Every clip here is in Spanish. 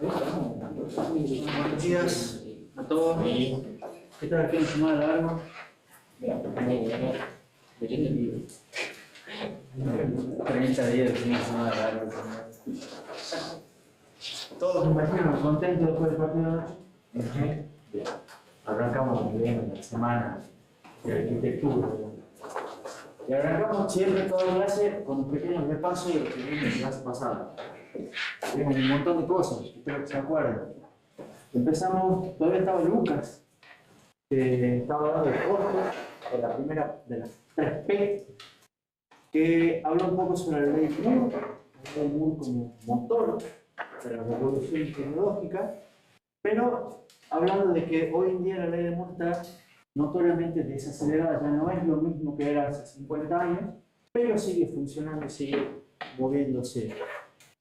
Buenos días a todos. ¿Qué tal? ¿Qué semana largo? 30 días de fin de semana largo. Todos me imagino contentos después del partido de noche. Bien. Arrancamos bien la semana de arquitectura. Y arrancamos siempre toda clase con un pequeño repaso de lo que vimos en la clase pasada. Vimos un montón de cosas, espero que se acuerden. Empezamos, todavía estaba Lucas, que estaba hablando de costo, de la primera de las 3P, que habló un poco sobre la ley de Moore, la ley de Moore como motor de la revolución tecnológica, pero hablando de que hoy en día la ley de Moore está notoriamente desacelerada, ya no es lo mismo que era hace 50 años, pero sigue funcionando, sigue moviéndose.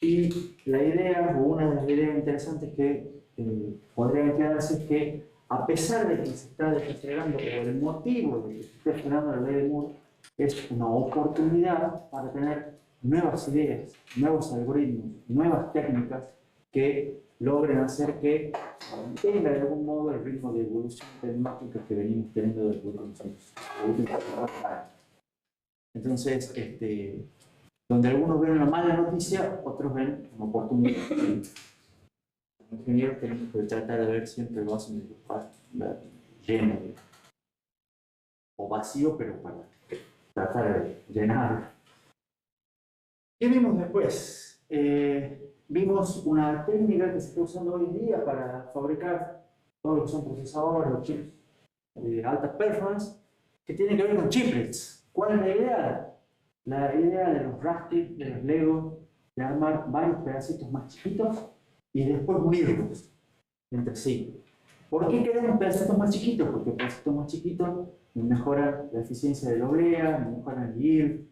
Y la idea, o una de las ideas interesantes que podría quedarse es que, a pesar de que se está desacelerando, o el motivo de que se esté frenando la ley de Moore, es una oportunidad para tener nuevas ideas, nuevos algoritmos, nuevas técnicas que logren hacer que mantenga de algún modo el ritmo de evolución tecnológica que venimos teniendo desde los últimos años. Entonces, donde algunos ven una mala noticia, otros ven una oportunidad. Como ingenieros tenemos que tratar de ver siempre el vaso lleno o vacío, pero para tratar de llenarlo. ¿Qué vimos después? Vimos una técnica que se está usando hoy en día para fabricar todo lo que son procesadores o chips de alta performance, que tiene que ver con chiplets. ¿Cuál es la idea? La idea de los Rastic, de los Lego, de armar varios pedacitos más chiquitos y después unirlos entre sí. ¿Por qué queremos pedacitos más chiquitos? Porque pedacitos más chiquitos mejoran la eficiencia de la oblea, mejoran el yield,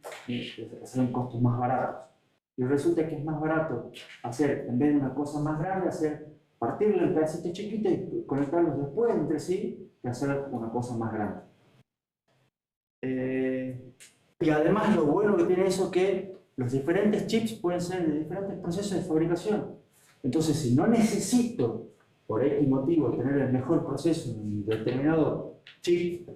hacen costos más baratos. Y resulta que es más barato hacer, en vez de una cosa más grande, partirlo en pedacitos chiquitos y conectarlos después entre sí, que hacer una cosa más grande. Y además lo bueno que tiene eso es que los diferentes chips pueden ser de diferentes procesos de fabricación. Entonces, si no necesito, por X motivo, tener el mejor proceso en un determinado chip,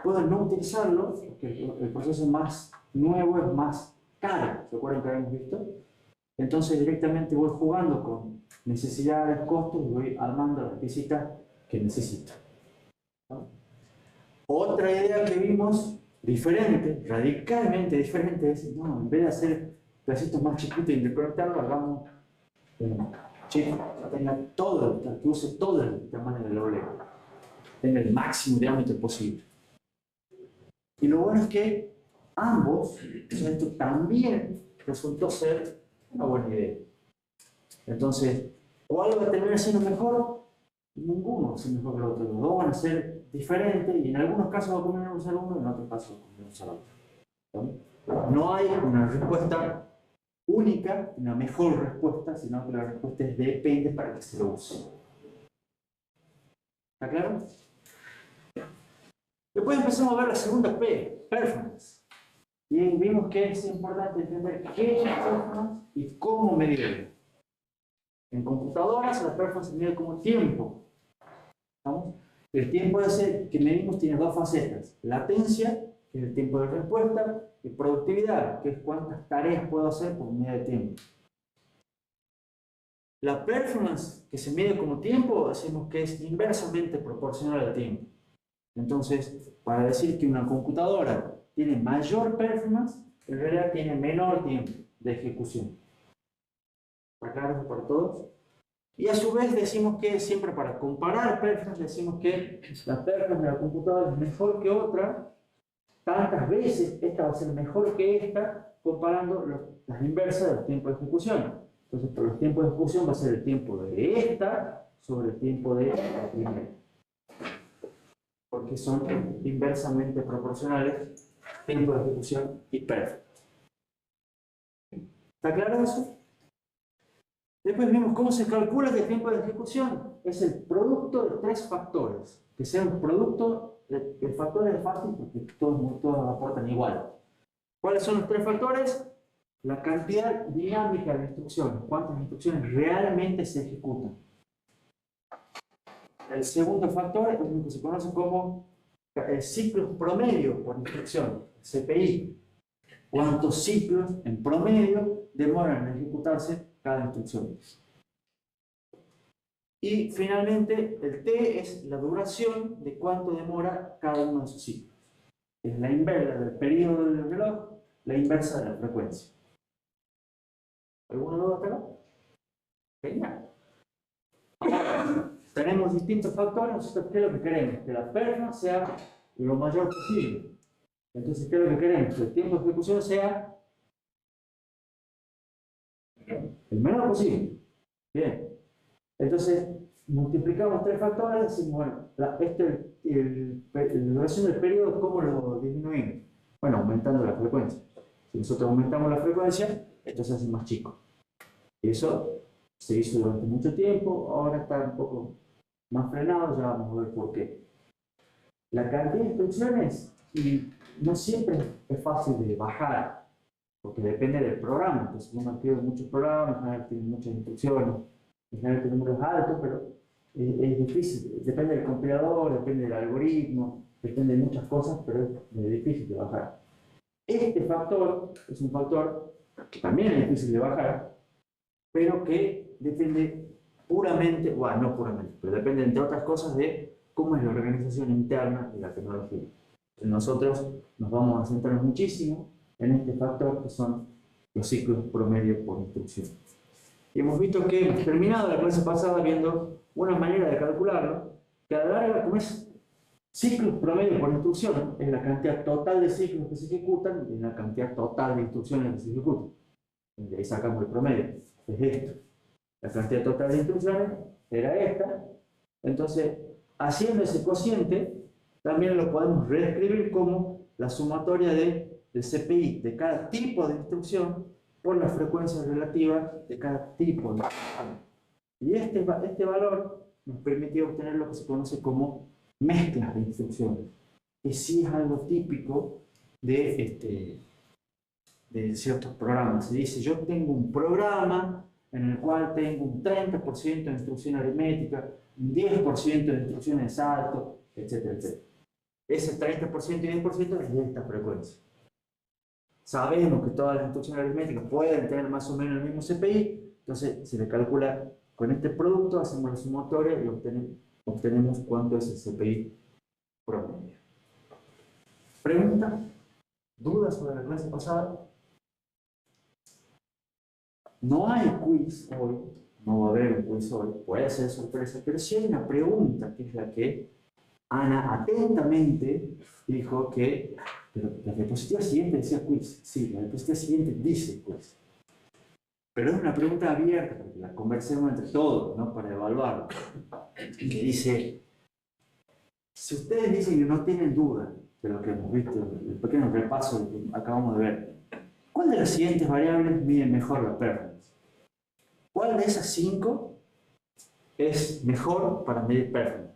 puedo no utilizarlo, porque el proceso más nuevo es más caro. ¿Se acuerdan que habíamos visto? Entonces, directamente voy jugando con necesidades, costos y voy armando las piecitas que necesito. ¿No? Otra idea que vimos diferente, radicalmente diferente, es, no, en vez de hacer pedacitos más chiquitos y interconectarlos, hagamos un chip que tenga todo, que use todo el tamaño del oblea, tenga el máximo diámetro posible. Y lo bueno es que ambos, esto también resultó ser una buena idea. Entonces, ¿cuál va a terminar siendo mejor? Ninguno va a ser mejor que el otro. Los dos van a ser diferentes y en algunos casos va a convenir usar uno y en otros casos va a convenir usar otro. No hay una respuesta única, una mejor respuesta, sino que la respuesta es depende para que se lo use. ¿Está claro? Después empezamos a ver la segunda P, performance. Y vimos que es importante entender qué es performance y cómo medirlo. En computadoras la performance se mide como tiempo. ¿Vamos? El tiempo que medimos tiene dos facetas. Latencia, que es el tiempo de respuesta, y productividad, que es cuántas tareas puedo hacer por unidad de tiempo. La performance que se mide como tiempo, decimos que es inversamente proporcional al tiempo. Entonces, para decir que una computadora tiene mayor performance, en realidad tiene menor tiempo de ejecución. ¿Está claro eso para todos? Y a su vez decimos que siempre para comparar performance, decimos que la performance de la computadora es mejor que otra, tantas veces esta va a ser mejor que esta, comparando las inversas de los tiempos de ejecución. Entonces, por los tiempos de ejecución va a ser el tiempo de esta sobre el tiempo de la primera. Porque son inversamente proporcionales, tiempo de ejecución y performance. ¿Está claro eso? Después vimos cómo se calcula que el tiempo de ejecución es el producto de tres factores. Que sea un producto, el factor es fácil porque todos aportan igual. ¿Cuáles son los tres factores? la cantidad dinámica de instrucciones, cuántas instrucciones realmente se ejecutan. El segundo factor es lo que se conoce como ciclos promedio por instrucción, CPI. ¿Cuántos ciclos en promedio demoran en ejecutarse cada instrucción? Y finalmente, el T es la duración de cuánto demora cada uno de esos ciclos. Es la inversa del periodo del reloj, la inversa de la frecuencia. ¿Alguna duda acá? Genial. Tenemos distintos factores. Nosotros, ¿qué es lo que queremos? Que la performance sea lo mayor posible. Entonces, ¿qué es lo que queremos? Que el tiempo de ejecución sea el menor posible. Bien. Entonces, multiplicamos tres factores y decimos, bueno, la duración del periodo, ¿cómo lo disminuimos? Bueno, aumentando la frecuencia. Si nosotros aumentamos la frecuencia, esto se hace más chico. Y eso se hizo durante mucho tiempo, ahora está un poco más frenado, ya vamos a ver por qué. La cantidad de instrucciones no siempre es fácil de bajar, porque depende del programa. Entonces, uno activa muchos programas, en general tiene muchas instrucciones, en general el número es alto, pero es difícil. Depende del compilador, depende del algoritmo, depende de muchas cosas, pero es difícil de bajar. Este factor es un factor que también es difícil de bajar, pero que depende puramente, bueno, no puramente, pero depende entre otras cosas de cómo es la organización interna de la tecnología. Entonces nosotros nos vamos a centrar muchísimo en este factor que son los ciclos promedio por instrucción. Y hemos visto que hemos terminado la clase pasada viendo una manera de calcularlo, que a la larga, como es ciclos promedio por instrucción, es la cantidad total de ciclos que se ejecutan y la cantidad total de instrucciones que se ejecutan. De ahí sacamos el promedio, es esto. La cantidad total de instrucciones era esta. Entonces, haciendo ese cociente, también lo podemos reescribir como la sumatoria del CPI de cada tipo de instrucción por la frecuencia relativa de cada tipo de instrucción. Y este valor nos permitió obtener lo que se conoce como mezclas de instrucciones, que sí es algo típico de ciertos programas. Se dice, yo tengo un programa en el cual tengo un 30% de instrucción aritmética, un 10% de instrucciones de salto, etcétera, etcétera. Ese 30% y 10% es de esta frecuencia. Sabemos que todas las instrucciones aritméticas pueden tener más o menos el mismo CPI, entonces se le calcula con este producto, hacemos la sumatoria y obtenemos cuánto es el CPI promedio. ¿Pregunta? ¿Dudas sobre la clase pasada? No hay quiz hoy, no va a haber un quiz hoy, puede ser sorpresa, pero sí hay una pregunta, que es la que Ana atentamente dijo que pero la diapositiva siguiente decía quiz. Sí, la diapositiva siguiente dice quiz. Pero es una pregunta abierta, para que la conversemos entre todos, ¿no? Para evaluarlo. Que dice, si ustedes dicen que no tienen duda de lo que hemos visto, el pequeño repaso que acabamos de ver, ¿cuál de las siguientes variables mide mejor la performance? ¿Cuál de esas 5 es mejor para medir performance?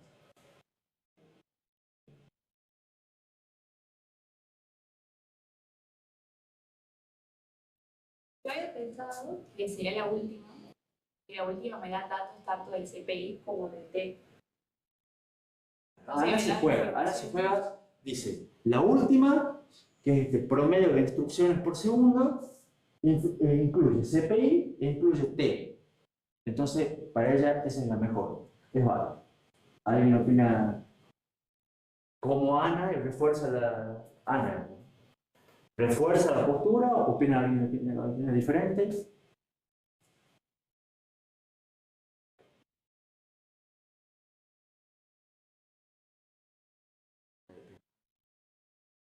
Yo había pensado que sería la última, y la última me da datos tanto del CPI como del T. Ahora se juega, dice, la última, que es el promedio de instrucciones por segundo, incluye CPI e incluye T. Entonces, para ella esa es la mejor, es válida. ¿Alguien opina como Ana y refuerza la Ana? ¿Refuerza la postura o opina alguien diferente?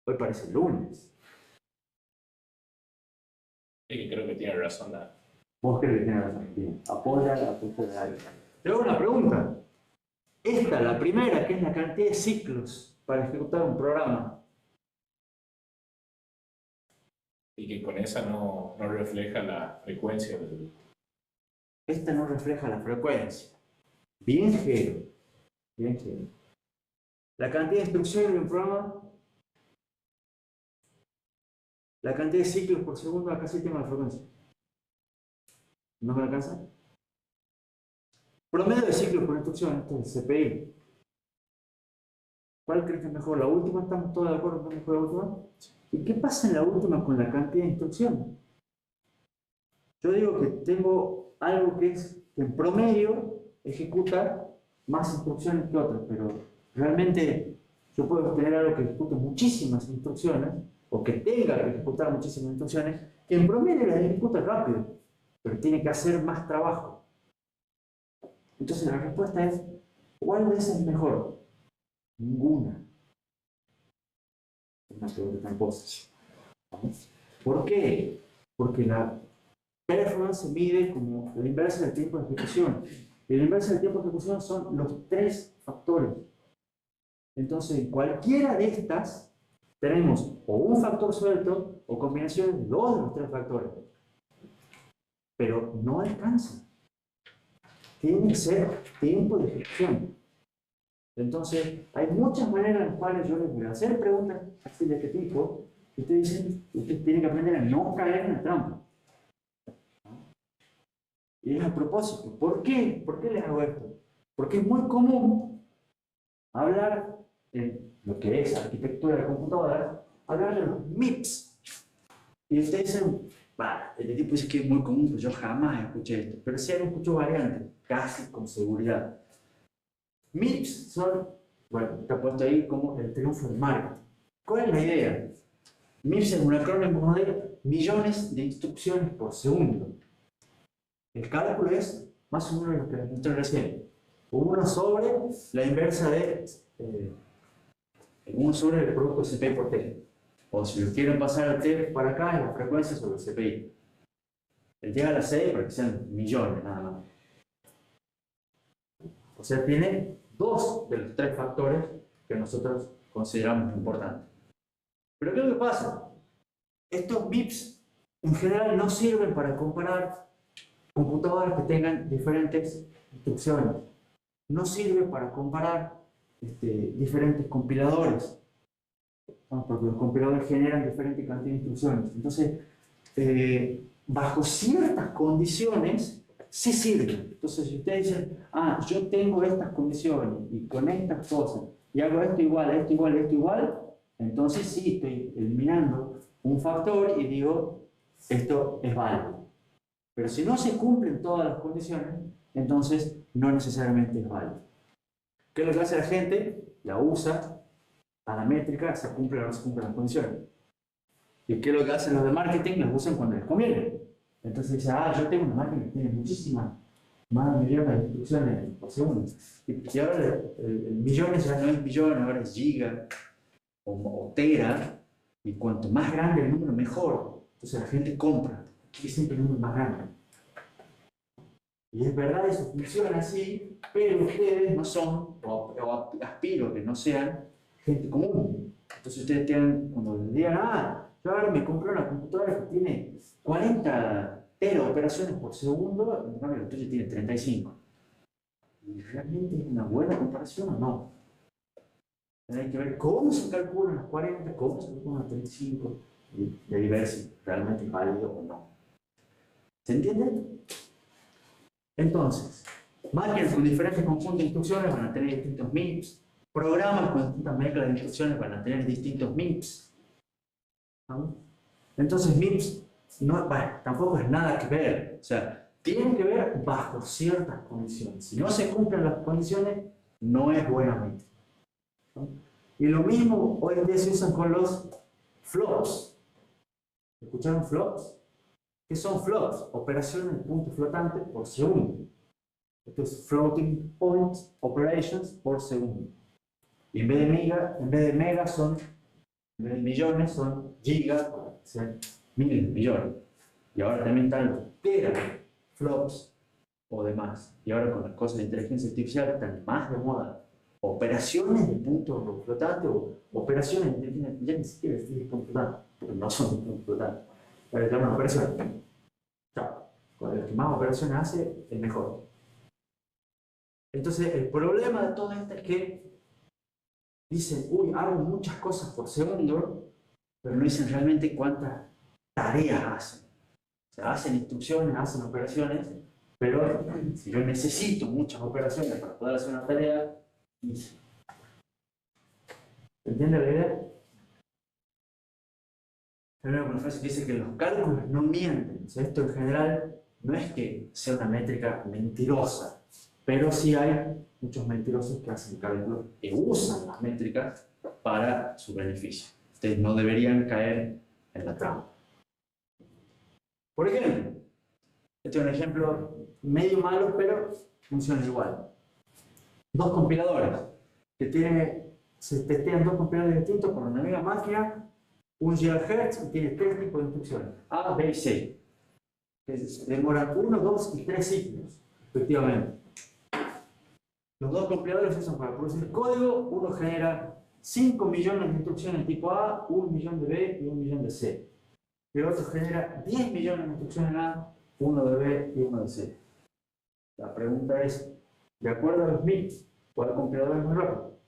Hoy parece lunes. Sí, que creo que tiene razón. Vos crees que tiene razón. Bien, apoya la postura de alguien. Te hago una pregunta. Esta, la primera, que es la cantidad de ciclos para ejecutar un programa. Y que con esa no refleja la frecuencia del... Esta no refleja la frecuencia. Bien gero. Bien gero. La cantidad de instrucciones de un programa la cantidad de ciclos por segundo, acá sí tengo la frecuencia. ¿No me alcanza? Promedio de ciclos por instrucción, esto es el CPI. ¿Cuál crees que es mejor? ¿La última? ¿Estamos todos de acuerdo que es mejor la última? ¿Y qué pasa en la última con la cantidad de instrucciones? Yo digo que tengo algo que es que en promedio ejecuta más instrucciones que otras, pero realmente yo puedo tener algo que ejecute muchísimas instrucciones, o que tenga que ejecutar muchísimas instrucciones, que en promedio las ejecuta rápido, pero tiene que hacer más trabajo. Entonces la respuesta es, ¿cuál de esas es mejor? Ninguna. Es una pregunta tramposa. ¿Por qué? Porque la performance se mide como la inversa del tiempo de ejecución. Y la inversa del tiempo de ejecución son los 3 factores. Entonces, en cualquiera de estas, tenemos o un factor suelto o combinaciones de 2 de los 3 factores. Pero no alcanza. Tiene que ser tiempo de ejecución. Entonces, hay muchas maneras en las cuales yo les voy a hacer preguntas así de este tipo. Y ustedes dicen, ustedes tienen que aprender a no caer en la trampa. Y es a propósito. ¿Por qué? ¿Por qué les hago esto? Porque es muy común hablar en lo que es arquitectura de computadoras, hablar de los MIPS. Y ustedes dicen, bah, este tipo dice que es muy común, pero yo jamás escuché esto. Pero sí han escuchado variantes, casi con seguridad. MIPS son, bueno, está puesto ahí como el triunfo del marketing. ¿Cuál es la idea? MIPS es un acrónimo de millones de instrucciones por segundo. El cálculo es más o menos lo que les mostré recién. 1 sobre la inversa de 1 sobre el producto CPI por T. O si lo quieren pasar al T para acá, es la frecuencia sobre el CPI. El llega a la 6 para que sean millones nada más. O sea, tiene 2 de los 3 factores que nosotros consideramos importantes. Pero ¿qué es lo que pasa? Estos MIPS en general no sirven para comparar computadoras que tengan diferentes instrucciones. No sirve para comparar diferentes compiladores, ¿no? Porque los compiladores generan diferentes cantidades de instrucciones. Entonces, bajo ciertas condiciones, sí sirve. Entonces, si ustedes dicen, ah, yo tengo estas condiciones y con estas cosas, y hago esto igual, esto igual, esto igual, entonces sí estoy eliminando un factor y digo, esto es válido. Pero si no se cumplen todas las condiciones, entonces no necesariamente es válido. ¿Qué es lo que hace la gente? La usa a la métrica, se cumplen o no se cumplen las condiciones. ¿Y qué es lo que hacen los de marketing? Las usan cuando les conviene. Entonces dice, ah, yo tengo una máquina que tiene muchísimas, más millones de instrucciones por segundo. Y ahora el millones ya no es millones, ahora es giga o tera. Y cuanto más grande el número, mejor. Entonces la gente compra. Y siempre el número más grande. Y es verdad, eso funciona así, pero ustedes no son, o aspiro que no sean, gente común. Entonces ustedes tienen, cuando les digan, ah, yo ahora me compré una computadora que tiene 40 tera operaciones por segundo, en cambio la tuya tiene 35. ¿Y realmente es una buena comparación o no? Hay que ver cómo se calculan las 40, cómo se calculan las 35, y ahí ver si realmente es válido o no. ¿Se entiende? Entonces, máquinas con diferentes conjuntos de instrucciones van a tener distintos MIPS. Programas con distintas mezclas de instrucciones van a tener distintos MIPS. ¿No? Entonces, MIPS no, bueno, tampoco es nada que ver. O sea, tienen que ver bajo ciertas condiciones. Si no se cumplen las condiciones, no es buena métrica. ¿No? Y lo mismo hoy en día se usan con los flops. ¿Escucharon flops? ¿Qué son flops? Operaciones de punto flotante por segundo. Esto es floating point operations por segundo. Y en vez de mega son, en vez de millones son gigas, o sea, miles de millones. Y ahora también están los teraflops o demás. Y ahora con las cosas de inteligencia artificial están más de moda. Operaciones de punto flotante o operaciones de inteligencia artificial, ya ni siquiera es de punto flotante, porque no son de punto flotante. Para llamar una operación. Chao. Con el que más operaciones hace, es mejor. Entonces, el problema de todo esto es que dicen, uy, hago muchas cosas por segundo, pero no dicen realmente cuántas tareas hacen. O sea, hacen instrucciones, hacen operaciones, pero si yo necesito muchas operaciones para poder hacer una tarea, ¿se entiende la idea? Hay una frase que dice que los cálculos no mienten. O sea, esto en general no es que sea una métrica mentirosa, pero sí hay muchos mentirosos que hacen cálculos que usan las métricas para su beneficio. Ustedes no deberían caer en la trampa. Por ejemplo, este es un ejemplo medio malo, pero funciona igual. Dos compiladores que se testean dos compiladores distintos por una misma máquina, 1 GHz y tiene tres tipos de instrucciones, A, B y C. Que demoran 1, 2 y 3 ciclos, efectivamente. Los dos compiladores se usan para producir código. Uno genera 5 millones de instrucciones tipo A, 1 millón de B y 1 millón de C. Y el otro genera 10 millones de instrucciones A, 1 de B y 1 de C. La pregunta es, de acuerdo a los bits, ¿cuál compilador es más rápido?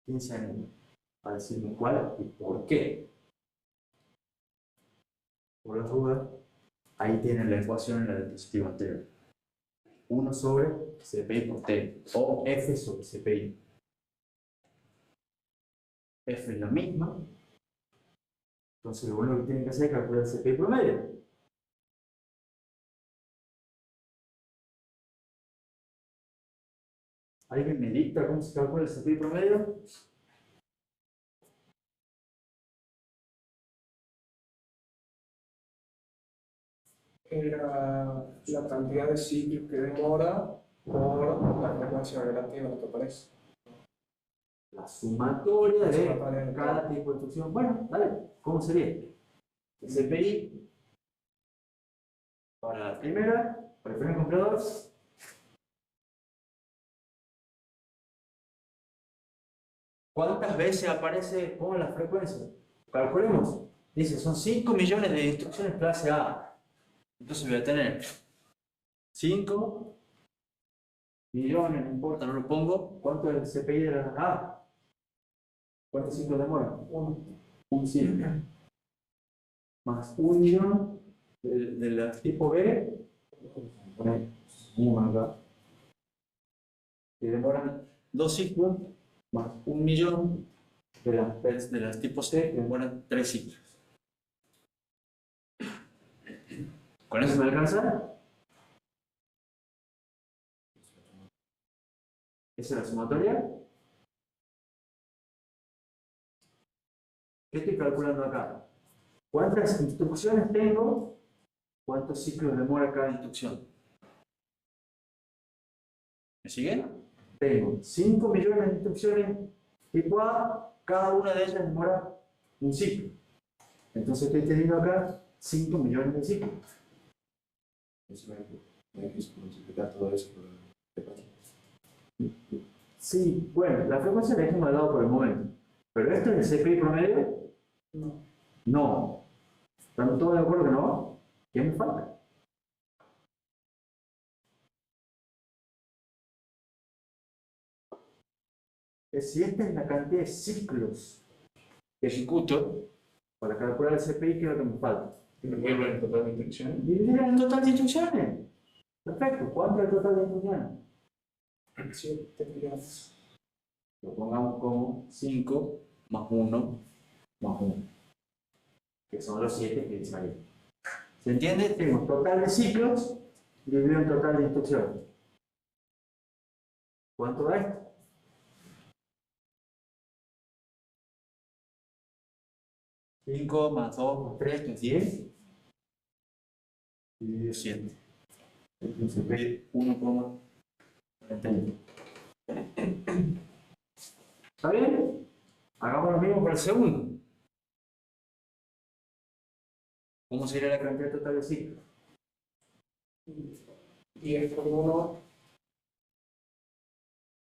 ¿Quién se anima a decirme cuál y por qué? Por la duda, ahí tienen la ecuación en la diapositiva anterior. 1 sobre CPI por T, o F sobre CPI. F es la misma, entonces lo único que tienen que hacer es calcular el CPI promedio. ¿Alguien me dicta cómo se calcula el CPI promedio? Era la cantidad de ciclos que demora por la frecuencia relativa, ¿no te parece? La sumatoria La de sumatoria de cada tipo de instrucción. Bueno, dale, ¿cómo sería? El CPI para la primera, para el primer compilador. ¿Cuántas veces aparece con la frecuencia? Calculemos. Dice, son 5 millones de instrucciones clase A. Entonces voy a tener 5 millones, no importa, no lo pongo. ¿Cuánto es el CPI de la A? ¿Cuántos ciclos demora? Un ciclo. Más 1 millón de la tipo B. Una acá. Que demoran 2 ciclos. Más 1 millón de las tipo C, que demoran 3 ciclos. ¿Con eso me alcanza? ¿Esa es la sumatoria? ¿Qué estoy calculando acá? ¿Cuántas instrucciones tengo? ¿Cuántos ciclos demora cada instrucción? ¿Me siguen? Tengo 5 millones de instrucciones tipo A, cada una de ellas demora un ciclo. Entonces estoy teniendo acá 5 millones de ciclos. Eso hay que multiplicar todo eso por la frecuencia. Sí, bueno, la frecuencia la dejemos de lado por el momento. ¿Pero esto es el CPI promedio? No. No. ¿Están todos de acuerdo que no? ¿Qué me falta? Si esta es la cantidad de ciclos que ejecuto para calcular el CPI, ¿qué es lo que me falta? ¿Dividirlo en total de instrucciones? Dividir en el total de instrucciones. Perfecto. ¿Cuánto es el total de instrucciones? 7 millones. Lo pongamos como 5 más 1 más 1, que son los 7 que salieron. ¿Se entiende? Tengo total de ciclos dividido en total de instrucciones. ¿Cuánto da esto? 5 más 2 más 3, que es 10. Dividido 7. Entonces ve 1,41. ¿Está bien? Hagamos lo mismo para el segundo. ¿Cómo sería la cantidad total de ciclos? 10 por 1,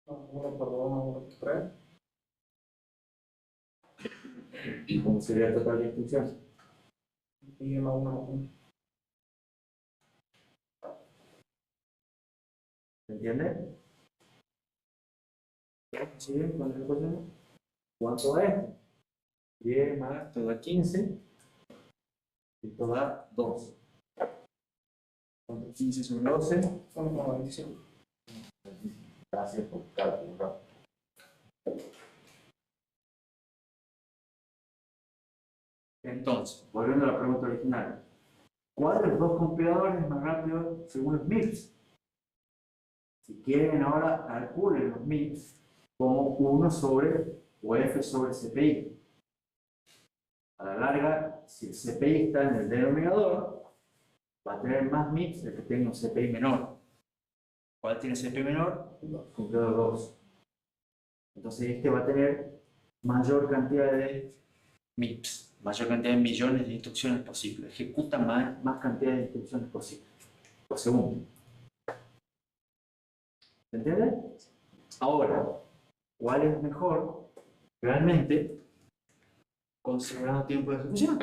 1 por 2, 1 por 3. ¿Cómo sería el total de instrucciones? Y más 1 más 1. ¿Se entiende? ¿Sí? ¿Cuánto es? ¿Cuánto es? 10 más, esto da 15. Esto da 12. ¿Cuánto? 15 sobre 12. 1,25. Gracias por cálculo rápido. Entonces, volviendo a la pregunta original. ¿Cuál de los dos compiladores es más rápido según los MIPS? Si quieren ahora, calculen los MIPS como 1 sobre o F sobre CPI. A la larga, si el CPI está en el denominador, va a tener más MIPS el que tenga un CPI menor. ¿Cuál tiene CPI menor? Compilador 2. Entonces este va a tener mayor cantidad de MIPS, mayor cantidad de millones de instrucciones posibles. Ejecuta más cantidad de instrucciones posibles por segundo. ¿Se entiende? Ahora, ¿cuál es mejor realmente considerando tiempo de ejecución?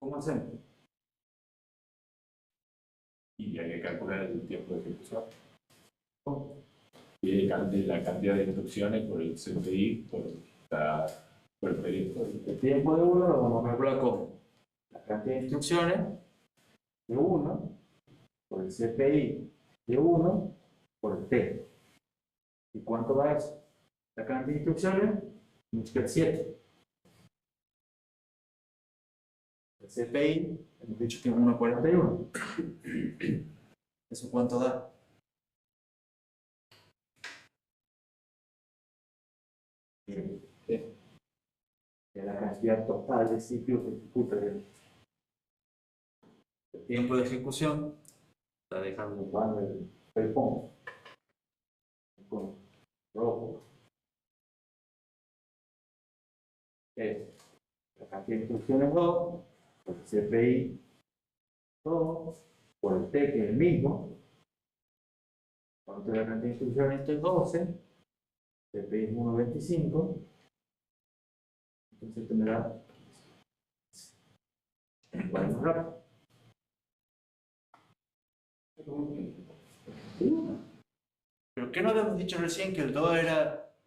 ¿Cómo hacemos? Y hay que calcular el tiempo de ejecución. ¿Cómo? Y la cantidad de instrucciones por el CPI, por el periodo. El tiempo de uno lo vamos a calcular como la cantidad de instrucciones de 1 por el CPI de 1 por el T. ¿Y cuánto da eso? La cantidad de instrucciones multiplica 7. El CPI, hemos dicho que es 1,41. ¿Eso cuánto da? Bien. Es la cantidad total de ciclos que ejecuta el tiempo de ejecución. Está dejando un pan el fondo con rojo. Es la cantidad de instrucciones 2 por el CPI 2 por el T, que es el mismo. ¿Cuánto es la cantidad de instrucciones? Esto es 12. CPI es 1,25. Entonces esto me da igual más rápido. ¿Pero qué no habíamos dicho recién que el 2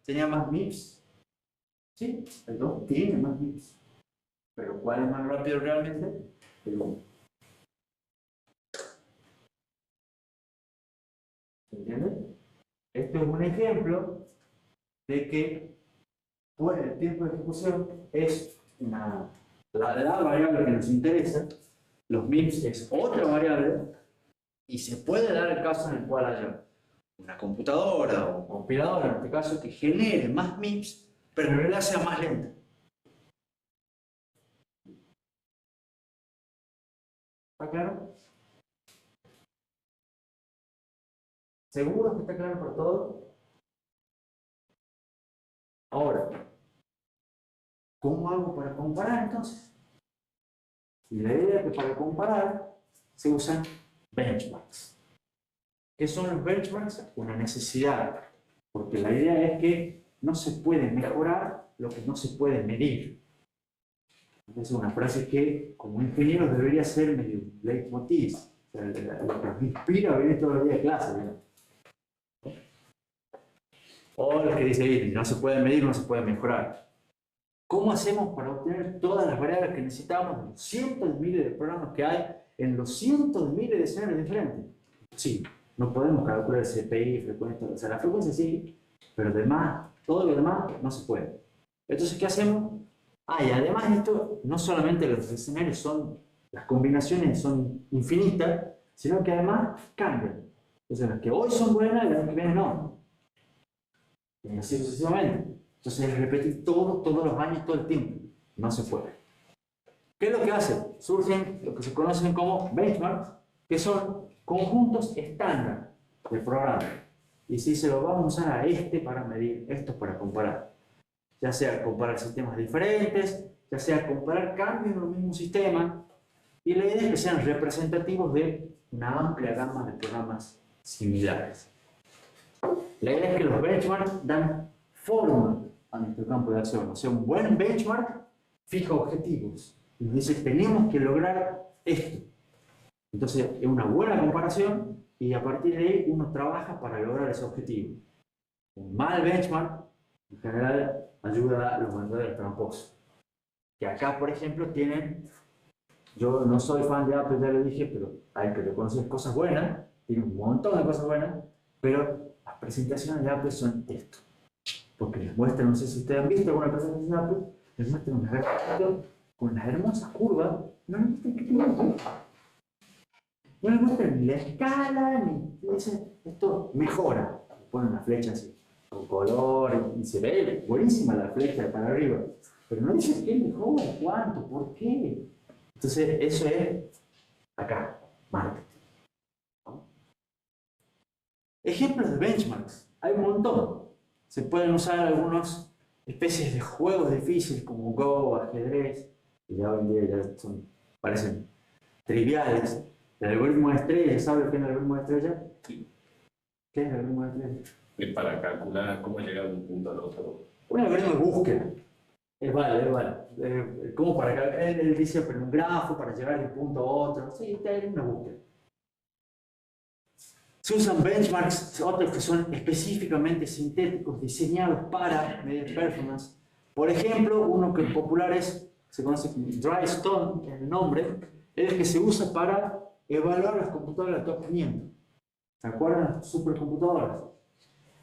tenía más MIPS? Sí, el 2 tiene más MIPS. Pero ¿cuál es más rápido realmente? El 1. ¿Se entiende? Este es un ejemplo de que el tiempo de ejecución es la variable que nos interesa. Los MIPS es otra variable. Y se puede dar el caso en el cual haya una computadora o un compilador, en este caso, que genere más MIPS, pero en realidad sea más lenta. ¿Está claro? ¿Seguro que está claro por todo? Ahora, ¿cómo hago para comparar entonces? Y la idea es que para comparar se usan benchmarks. ¿Qué son los benchmarks? Una necesidad, porque la idea es que no se puede mejorar lo que no se puede medir. Es una frase que como ingenieros debería ser medio leitmotiv, o sea, lo que nos inspira a venir todos los días a clase, ¿no? O lo que dice ahí, no se puede medir, no se puede mejorar. ¿Cómo hacemos para obtener todas las variables que necesitamos en los cientos de miles de programas que hay en los cientos de miles de escenarios diferentes? Sí, no podemos calcular el CPI, frecuencia, o sea, la frecuencia sí, pero demás, todo lo demás no se puede. Entonces, ¿qué hacemos? Y además esto, no solamente los escenarios son, las combinaciones son infinitas, sino que además cambian. Entonces, las que hoy son buenas, las que vienen no. Y así sucesivamente. Entonces, repetir todos los años, todo el tiempo. No se puede. ¿Qué es lo que hace? Surgen lo que se conocen como benchmarks, que son conjuntos estándar del programa. Y si se lo vamos a usar a este para medir, esto para comparar. Ya sea comparar sistemas diferentes, ya sea comparar cambios en el mismo sistema. Y la idea es que sean representativos de una amplia gama de programas similares. La idea es que los benchmarks dan forma a nuestro campo de acción. O sea, un buen benchmark fija objetivos y nos dice, tenemos que lograr esto. Entonces, es una buena comparación y a partir de ahí uno trabaja para lograr ese objetivo. Un mal benchmark, en general, ayuda a los vendedores tramposos. Que acá, por ejemplo, tienen, yo no soy fan de Apple, ya lo dije, pero hay que reconocer cosas buenas, tiene un montón de cosas buenas, pero las presentaciones de Apple son esto. Porque les muestran, no sé si ustedes han visto alguna presentación de Apple, les muestran una gráfica con las hermosas curvas, no les muestran qué tiene. No les muestran ni la escala, ni dicen, esto mejora. Ponen una flecha así, con color, y se ve buenísima la flecha para arriba. Pero no dicen qué mejora, cuánto, por qué. Entonces, eso es acá, marketing. ¿No? Ejemplos de benchmarks, hay un montón. Se pueden usar algunas especies de juegos difíciles como Go, ajedrez, que ya hoy en día ya parecen triviales. El algoritmo de estrella, ¿sabe qué es el algoritmo de estrella? Sí. ¿Qué es el algoritmo de estrella? Es para calcular cómo llegar de un punto al otro. Un algoritmo de búsqueda. Es vale. ¿Cómo para calcular? Él dice, pero un grafo para llegar de un punto a otro. Sí, es una búsqueda. Se usan benchmarks, otros que son específicamente sintéticos, diseñados para medir performance. Por ejemplo, uno que es popular se conoce como Drystone, es el nombre, es el que se usa para evaluar las computadoras top 500. ¿Se acuerdan de las supercomputadoras?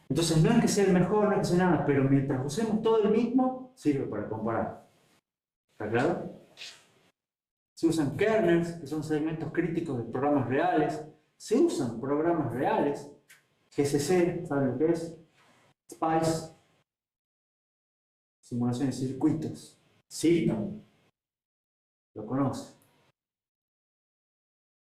Entonces no es que sea el mejor, no es que sea nada, pero mientras usemos todo el mismo, sirve para comparar. ¿Está claro? Se usan kernels, que son segmentos críticos de programas reales. Se usan programas reales. GCC, ¿saben lo que es? SPICE, simulación de circuitos. Signal, lo conoce.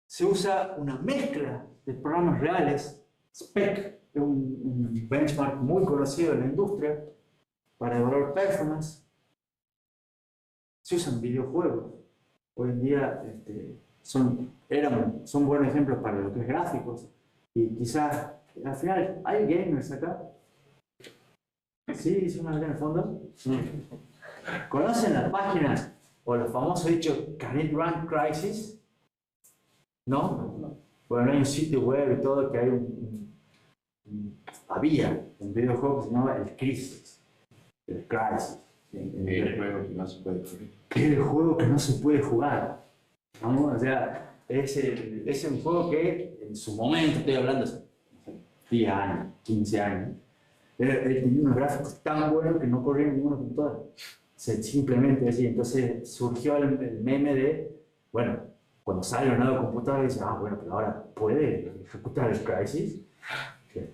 Se usa una mezcla de programas reales. SPEC es un benchmark muy conocido en la industria para evaluar performance. Se usan videojuegos. Hoy en día son buenos ejemplos para lo que es gráficos. Y quizás, al final, ¿hay gamers acá? Sí, son acá en el fondo. ¿Conocen las páginas o los famosos dichos Can it run Crysis? ¿No? Bueno, hay un sitio web y todo que había un videojuego que se llamaba el Crisis, el Crysis. El juego que no se puede jugar. El juego que no se puede jugar. ¿No? O sea, es un juego que en su momento, estoy hablando hace 10 años, 15 años, tenía unos gráficos tan buenos que no corrían en ninguna computadora. O sea, simplemente así. Entonces surgió el meme de, bueno, cuando sale una nueva computadora, dice, bueno, pero ahora puede ejecutar el Crysis.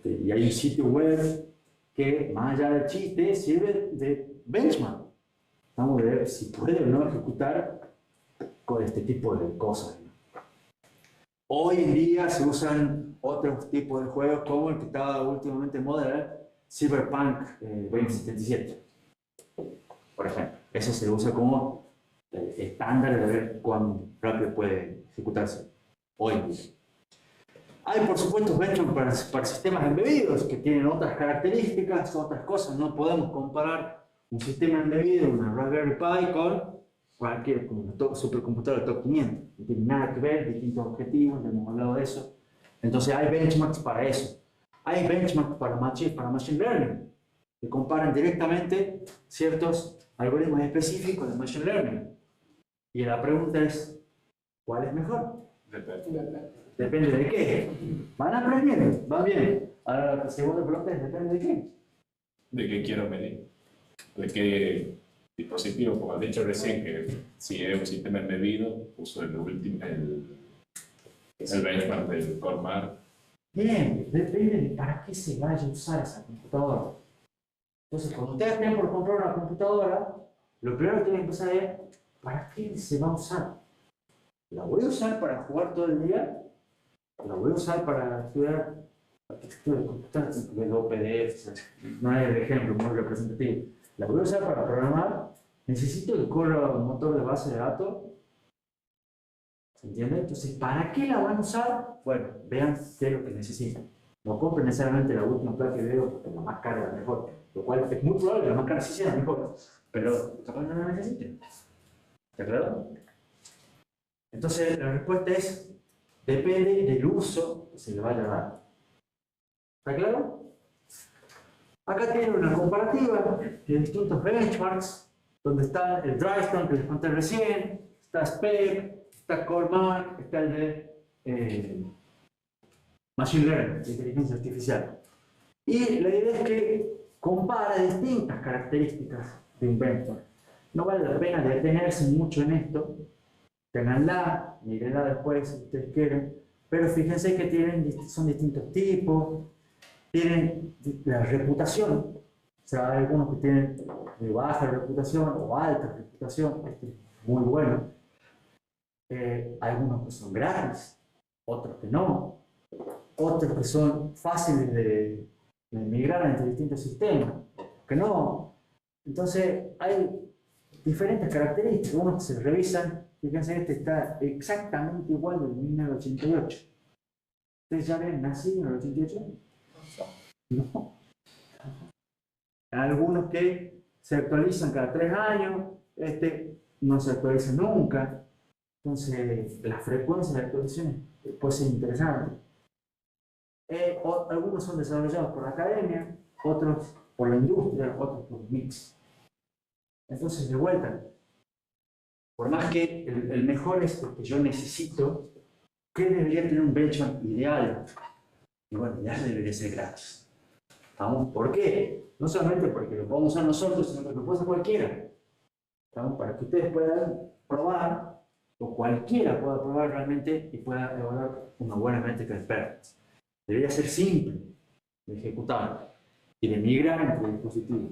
Y hay un sitio web que, más allá del chiste, sirve de benchmark. Vamos a ver si puede o no ejecutar con este tipo de cosas. Hoy en día se usan otros tipos de juegos como el que estaba últimamente en moda, Cyberpunk 2077. Por ejemplo, ese se usa como estándar de ver cuán rápido puede ejecutarse hoy en día. Hay, por supuesto, benchmarks para sistemas embebidos que tienen otras características, otras cosas. No podemos comparar un sistema embebido, una Raspberry Pi, con cualquier supercomputadora top 500. No tiene nada que ver, distintos objetivos, ya hemos hablado de eso. Entonces hay benchmarks para eso. Hay benchmarks para Machine Learning, que comparan directamente ciertos algoritmos específicos de Machine Learning. Y la pregunta es, ¿cuál es mejor? Depende de qué. Van aprendiendo, va bien. Ahora la segunda pregunta es, ¿depende de qué? ¿De qué quiero medir? ¿De qué dispositivo? Como has dicho recién, que si es un sistema embebido, uso el benchmark del Cormar. Bien, depende de para qué se vaya a usar esa computadora. Entonces, cuando ustedes tienen por comprar una computadora, lo primero que tienen que pensar es, ¿para qué se va a usar? ¿La voy a usar para jugar todo el día? ¿La voy a usar para estudiar arquitectura de computadoras? Veo PDF, no es el ejemplo muy representativo. ¿La voy a usar para programar? ¿Necesito que corra un motor de base de datos? ¿Se entiende? Entonces, ¿para qué la van a usar? Bueno, vean qué es lo que necesitan. No compren necesariamente la última placa de video porque la más cara es la mejor. Lo cual es muy probable que la más cara sí sea la mejor. Pero capaz no la necesiten. ¿Está claro? Entonces, la respuesta es, depende del uso que se le vaya a dar. ¿Está claro? Acá tienen una comparativa de distintos benchmarks, donde está el Drystone que les conté recién, está SPEC, está Coleman, está el de Machine Learning, de inteligencia artificial. Y la idea es que compara distintas características de un benchmark. No vale la pena detenerse mucho en esto. Ténganla, mírenla después si ustedes quieren, pero fíjense que son distintos tipos, tienen la reputación, o sea, hay algunos que tienen de baja reputación o alta reputación, este es muy bueno. Hay algunos que son gratis, otros que no, otros que son fáciles de migrar entre distintos sistemas, que no. Entonces, hay diferentes características, unos que se revisan. Fíjense, este está exactamente igual del 1988. ¿Ustedes ya habían nacido en el 88? No. Hay algunos que se actualizan cada 3 años, este no se actualiza nunca. Entonces, la frecuencia de actualizaciones puede ser interesante. Algunos son desarrollados por la academia, otros por la industria, otros por mix. Entonces, de vuelta, por más que el mejor es el que yo necesito, ¿qué debería tener un benchmark ideal? Y bueno, ya debería ser gratis. ¿Vamos? ¿Por qué? No solamente porque lo podemos usar nosotros, sino porque lo puede usar cualquiera. ¿Vamos? Para que ustedes puedan probar, o cualquiera pueda probar realmente y pueda evaluar una buena métrica de performance. Debería ser simple de ejecutar y de migrar entre dispositivos.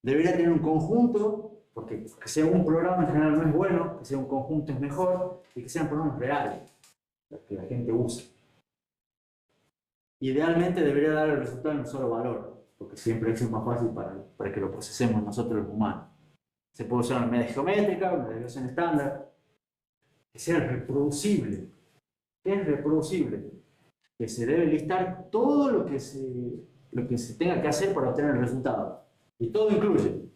Debería tener un conjunto, porque que sea un programa en general no es bueno, que sea un conjunto es mejor, y que sean programas reales, los que la gente usa. Idealmente debería dar el resultado en un solo valor, porque siempre es más fácil para que lo procesemos nosotros los humanos. Se puede usar una media geométrica, una desviación estándar, que sea reproducible. ¿Qué es reproducible? Que se debe listar todo lo que se tenga que hacer para obtener el resultado. Y todo incluye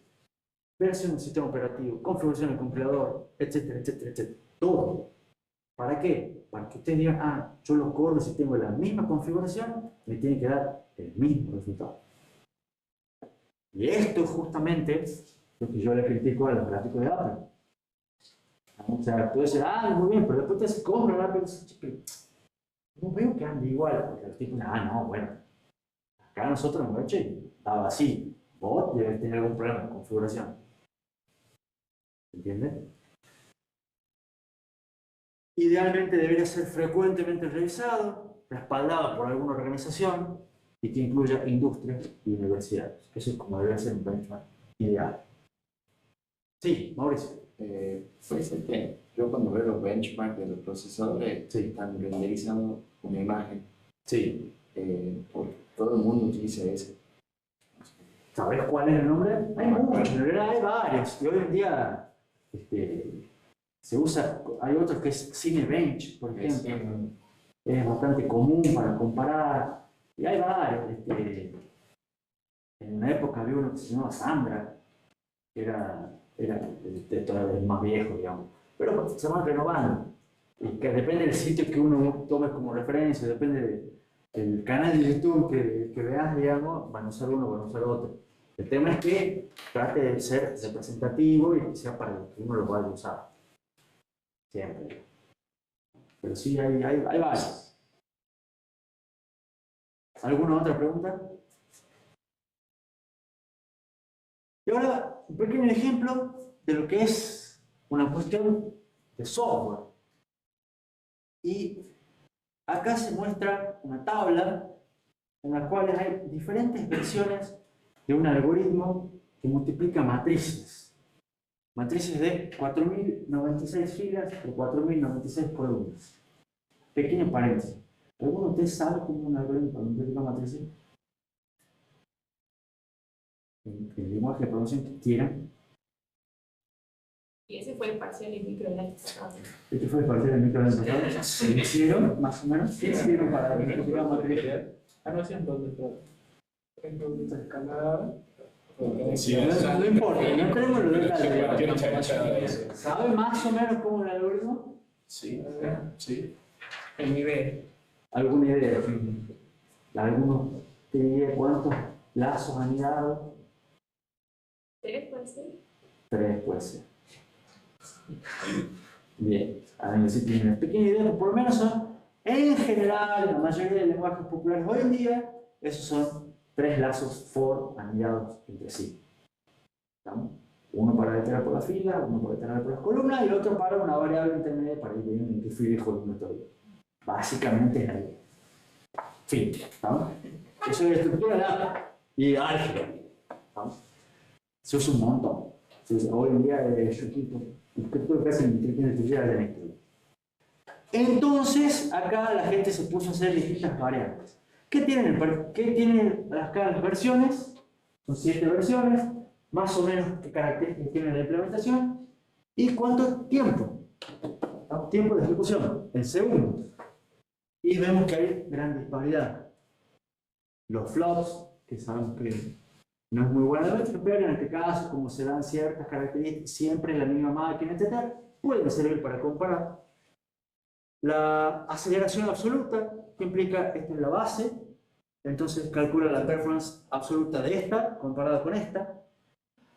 versión del sistema operativo, configuración del compilador, etcétera, etcétera, etcétera. Todo. ¿Para qué? Para que ustedes digan, ah, yo lo corro si tengo la misma configuración, me tiene que dar el mismo resultado. Y esto es justamente lo que yo le critico a los gráficos de Apple. O sea, tú dices, ah, muy bien, pero después te se compra el Apple, no veo que ande igual, porque los tipos, no, bueno, acá nosotros en noche estaba así, vos debes tener algún problema de configuración. ¿Entiendes? Idealmente debería ser frecuentemente revisado, respaldado por alguna organización y que incluya industrias y universidades. Eso es como debería ser un benchmark ideal. Sí, Mauricio. Puede ser que yo cuando veo los benchmarks de los procesadores están renderizando una imagen. Sí. Porque todo el mundo utiliza ese. ¿Sabes cuál es el nombre? Hay muchos, en realidad hay varios. Y hoy en día se usa, hay otros que es Cinebench, por ejemplo. Es bastante común para comparar. Y hay varios. En una época había uno que se llamaba Sandra, que era el más viejo, digamos. Pero se van renovando. Y que depende del sitio que uno tome como referencia, depende del canal de YouTube que veas, digamos, van a usar uno o van a usar otro. El tema es que trate de ser representativo y que sea para lo que uno lo vaya a usar. Siempre. Pero sí, hay varios. ¿Alguna otra pregunta? Y ahora, un pequeño ejemplo de lo que es una cuestión de software. Y acá se muestra una tabla en la cual hay diferentes versiones de un algoritmo que multiplica matrices. Matrices de 4096 filas por 4096 columnas. Pequeño paréntesis. ¿Alguno de ustedes sabe cómo un algoritmo para multiplicar matrices? El lenguaje de programación que quieran. Y ese fue el parcial en micro del año pasado. Este fue el parcial del micro del año pasado. ¿Qué hicieron, más o menos? ¿Qué hicieron para multiplicar matrices? No hacían dos de todo. Ejemplo, de escalar, Sí, No importa, no entremos en los detalles. cualquier chanchada eso. ¿Sabe más o menos cómo es el algoritmo? Sí, sí. El nivel. ¿Alguna idea? ¿Alguno te diría cuántos lazos han dado? 3 puede ser. 3 puede ser. Bien, a ver si tienen una pequeña idea, pero por lo menos son, en general, en la mayoría de lenguajes populares hoy en día, esos son 3 lazos for anidados entre sí. ¿Estamos? Uno para iterar por la fila, uno para iterar por las columnas y el otro para una variable intermedia para ir viendo en qué fila y columna estoy. Básicamente es ahí. Fin, ¿estamos? Eso es la estructura de la y álgebra. ¿Estamos? Se usa un montón. Hoy en día yo estoy casi en inteligencia artificial de esto. Entonces, acá la gente se puso a hacer distintas variables. ¿Qué tienen acá las versiones? Son 7 versiones, más o menos qué características tiene la implementación y cuánto tiempo. Tiempo de ejecución, en segundos. Y vemos que hay gran disparidad. Los flops, que sabemos que no es muy buena de ver, pero en este caso, como se dan ciertas características siempre en la misma máquina, etc., pueden servir para comparar. La aceleración absoluta, que implica, esta es la base, entonces calcula la performance absoluta de esta comparada con esta,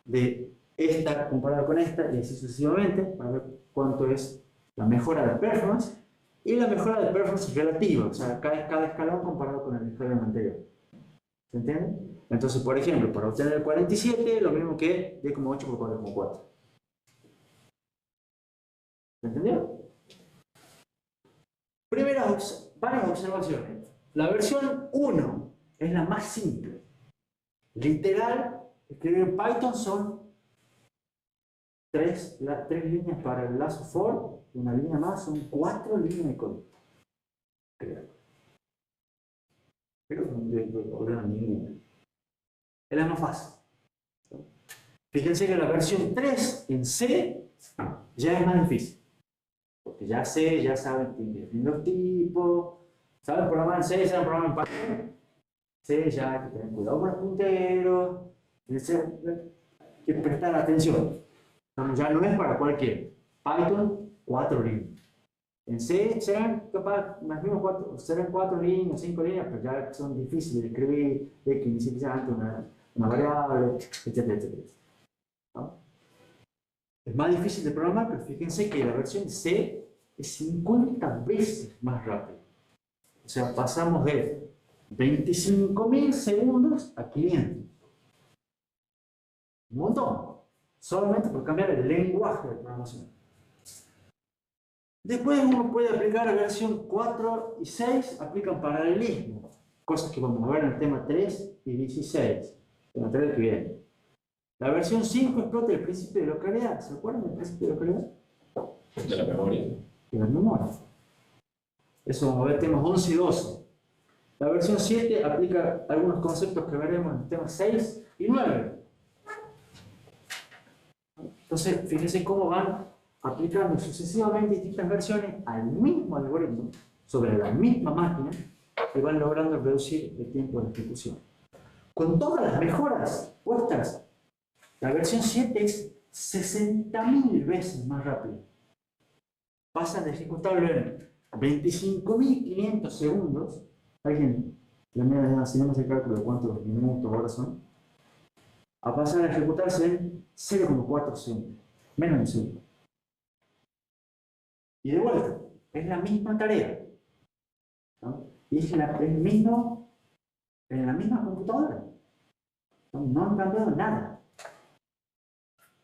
de esta comparada con esta, y así sucesivamente, para ver cuánto es la mejora de performance, y la mejora de performance relativa, o sea, cada escalón comparado con el escalón anterior. ¿Se entiende? Entonces, por ejemplo, para obtener el 47, lo mismo que D,8 por 4,4. ¿Se entendió? Varias observaciones. La versión 1 es la más simple. Literal, escribir en Python son 3 líneas para el lazo for, una línea más, son 4 líneas de código. Pero no ordenan ninguna. Es la más fácil. Fíjense que la versión 3 en C ya es más difícil. Porque ya C, ya saben definir los tipos, saben programar en C, saben programar en Python. C ya hay que tener cuidado con los punteros, hay que prestar atención. Ya no es para cualquiera. Python, 4 líneas. En C serán capaz, las mismas 4 líneas, 5 líneas, pero ya son difíciles de escribir, de que inicializa antes una variable, etcétera, etcétera. ¿No? Es más difícil de programar, pero fíjense que la versión C es 50 veces más rápida. O sea, pasamos de 25.000 segundos a 500. Un montón. Solamente por cambiar el lenguaje de programación. Después uno puede aplicar la versión 4 y 6, aplican paralelismo. Cosas que vamos a ver en el tema 3 y 16. En el 3 que viene. La versión 5 explota el principio de localidad. ¿Se acuerdan del principio de localidad? De la memoria. De la memoria. Eso vamos a ver temas 11 y 12. La versión 7 aplica algunos conceptos que veremos en los temas 6 y 9. Entonces, fíjense cómo van aplicando sucesivamente distintas versiones al mismo algoritmo sobre la misma máquina y van logrando reducir el tiempo de ejecución. Con todas las mejoras puestas, la versión 7 es 60.000 veces más rápida. Pasan de ejecutarlo en 25.500 segundos. ¿Alguien hacemos el cálculo de cuántos minutos ahora son? A pasar a ejecutarse en 0,4 segundos. Menos de un segundo. Y de vuelta, es la misma tarea. ¿No? Y es en la misma computadora. No han cambiado nada.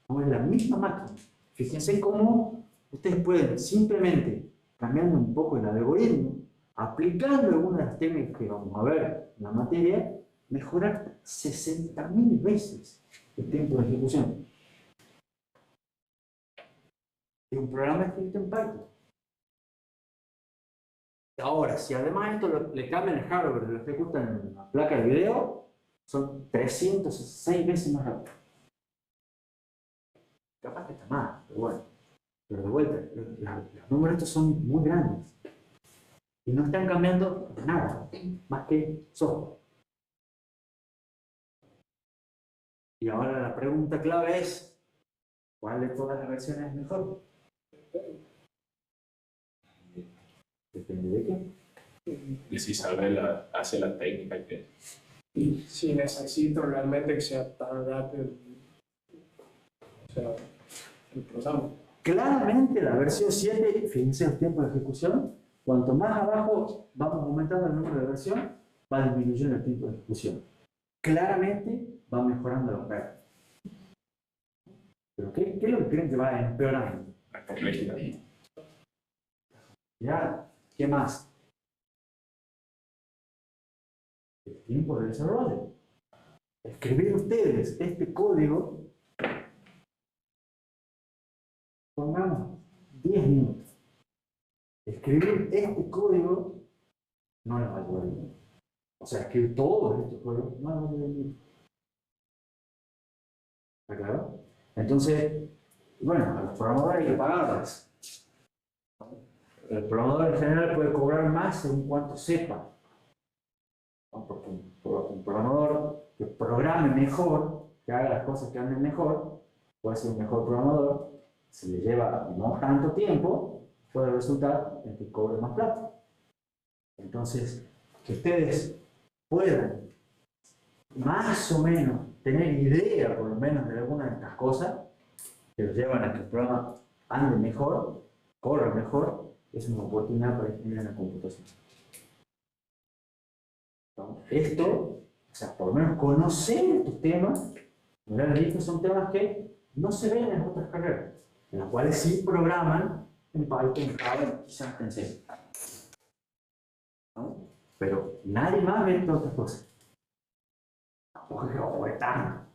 No, es la misma máquina. Fíjense cómo ustedes pueden simplemente, cambiando un poco el algoritmo, aplicando algunas de las técnicas que vamos a ver en la materia, mejorar 60.000 veces el tiempo de ejecución. Es un programa escrito en Python. Ahora, si además esto le cambian el hardware y lo ejecutan en la placa de video, son 306 veces más rápido. Capaz que está más, pero bueno. Pero de vuelta, los números estos son muy grandes. Y no están cambiando nada, más que software. Y ahora la pregunta clave es, ¿cuál de todas las versiones es mejor? Depende de qué. Y si hace la técnica que Si necesito realmente que sea tan rápido, o sea, el programa. Claramente la versión 7, fíjense los tiempos de ejecución, cuanto más abajo vamos aumentando el número de versión, va disminuyendo el tiempo de ejecución. Claramente va mejorando la oferta. ¿Pero qué es lo que creen que va empeorando? la complejidad. ¿Ya? ¿Qué más? El tiempo de desarrollo. Escribir ustedes este código, pongamos 10 minutos. Escribir este código no les va a llevar bien. O sea, escribir todos estos códigos no les va a llevar bien. ¿Está claro? Entonces, bueno, a los programadores hay que pagarles. El programador en general puede cobrar más según cuanto sepa. ¿No? Porque un programador que programe mejor, que haga las cosas que anden mejor, puede ser un mejor programador, se le lleva no tanto tiempo, puede resultar en que cobre más plata. Entonces, que ustedes puedan más o menos tener idea por lo menos de alguna de estas cosas que los llevan a que el programa ande mejor, corra mejor, es una oportunidad para ingeniería en la computación. ¿No? Esto, o sea, por lo menos conocer estos temas, estos son temas que no se ven en otras carreras, en las cuales sí programan en Python, en Java, quizás en C. ¿No? Pero nadie más ve todas otras cosas. Tampoco es que es tanto.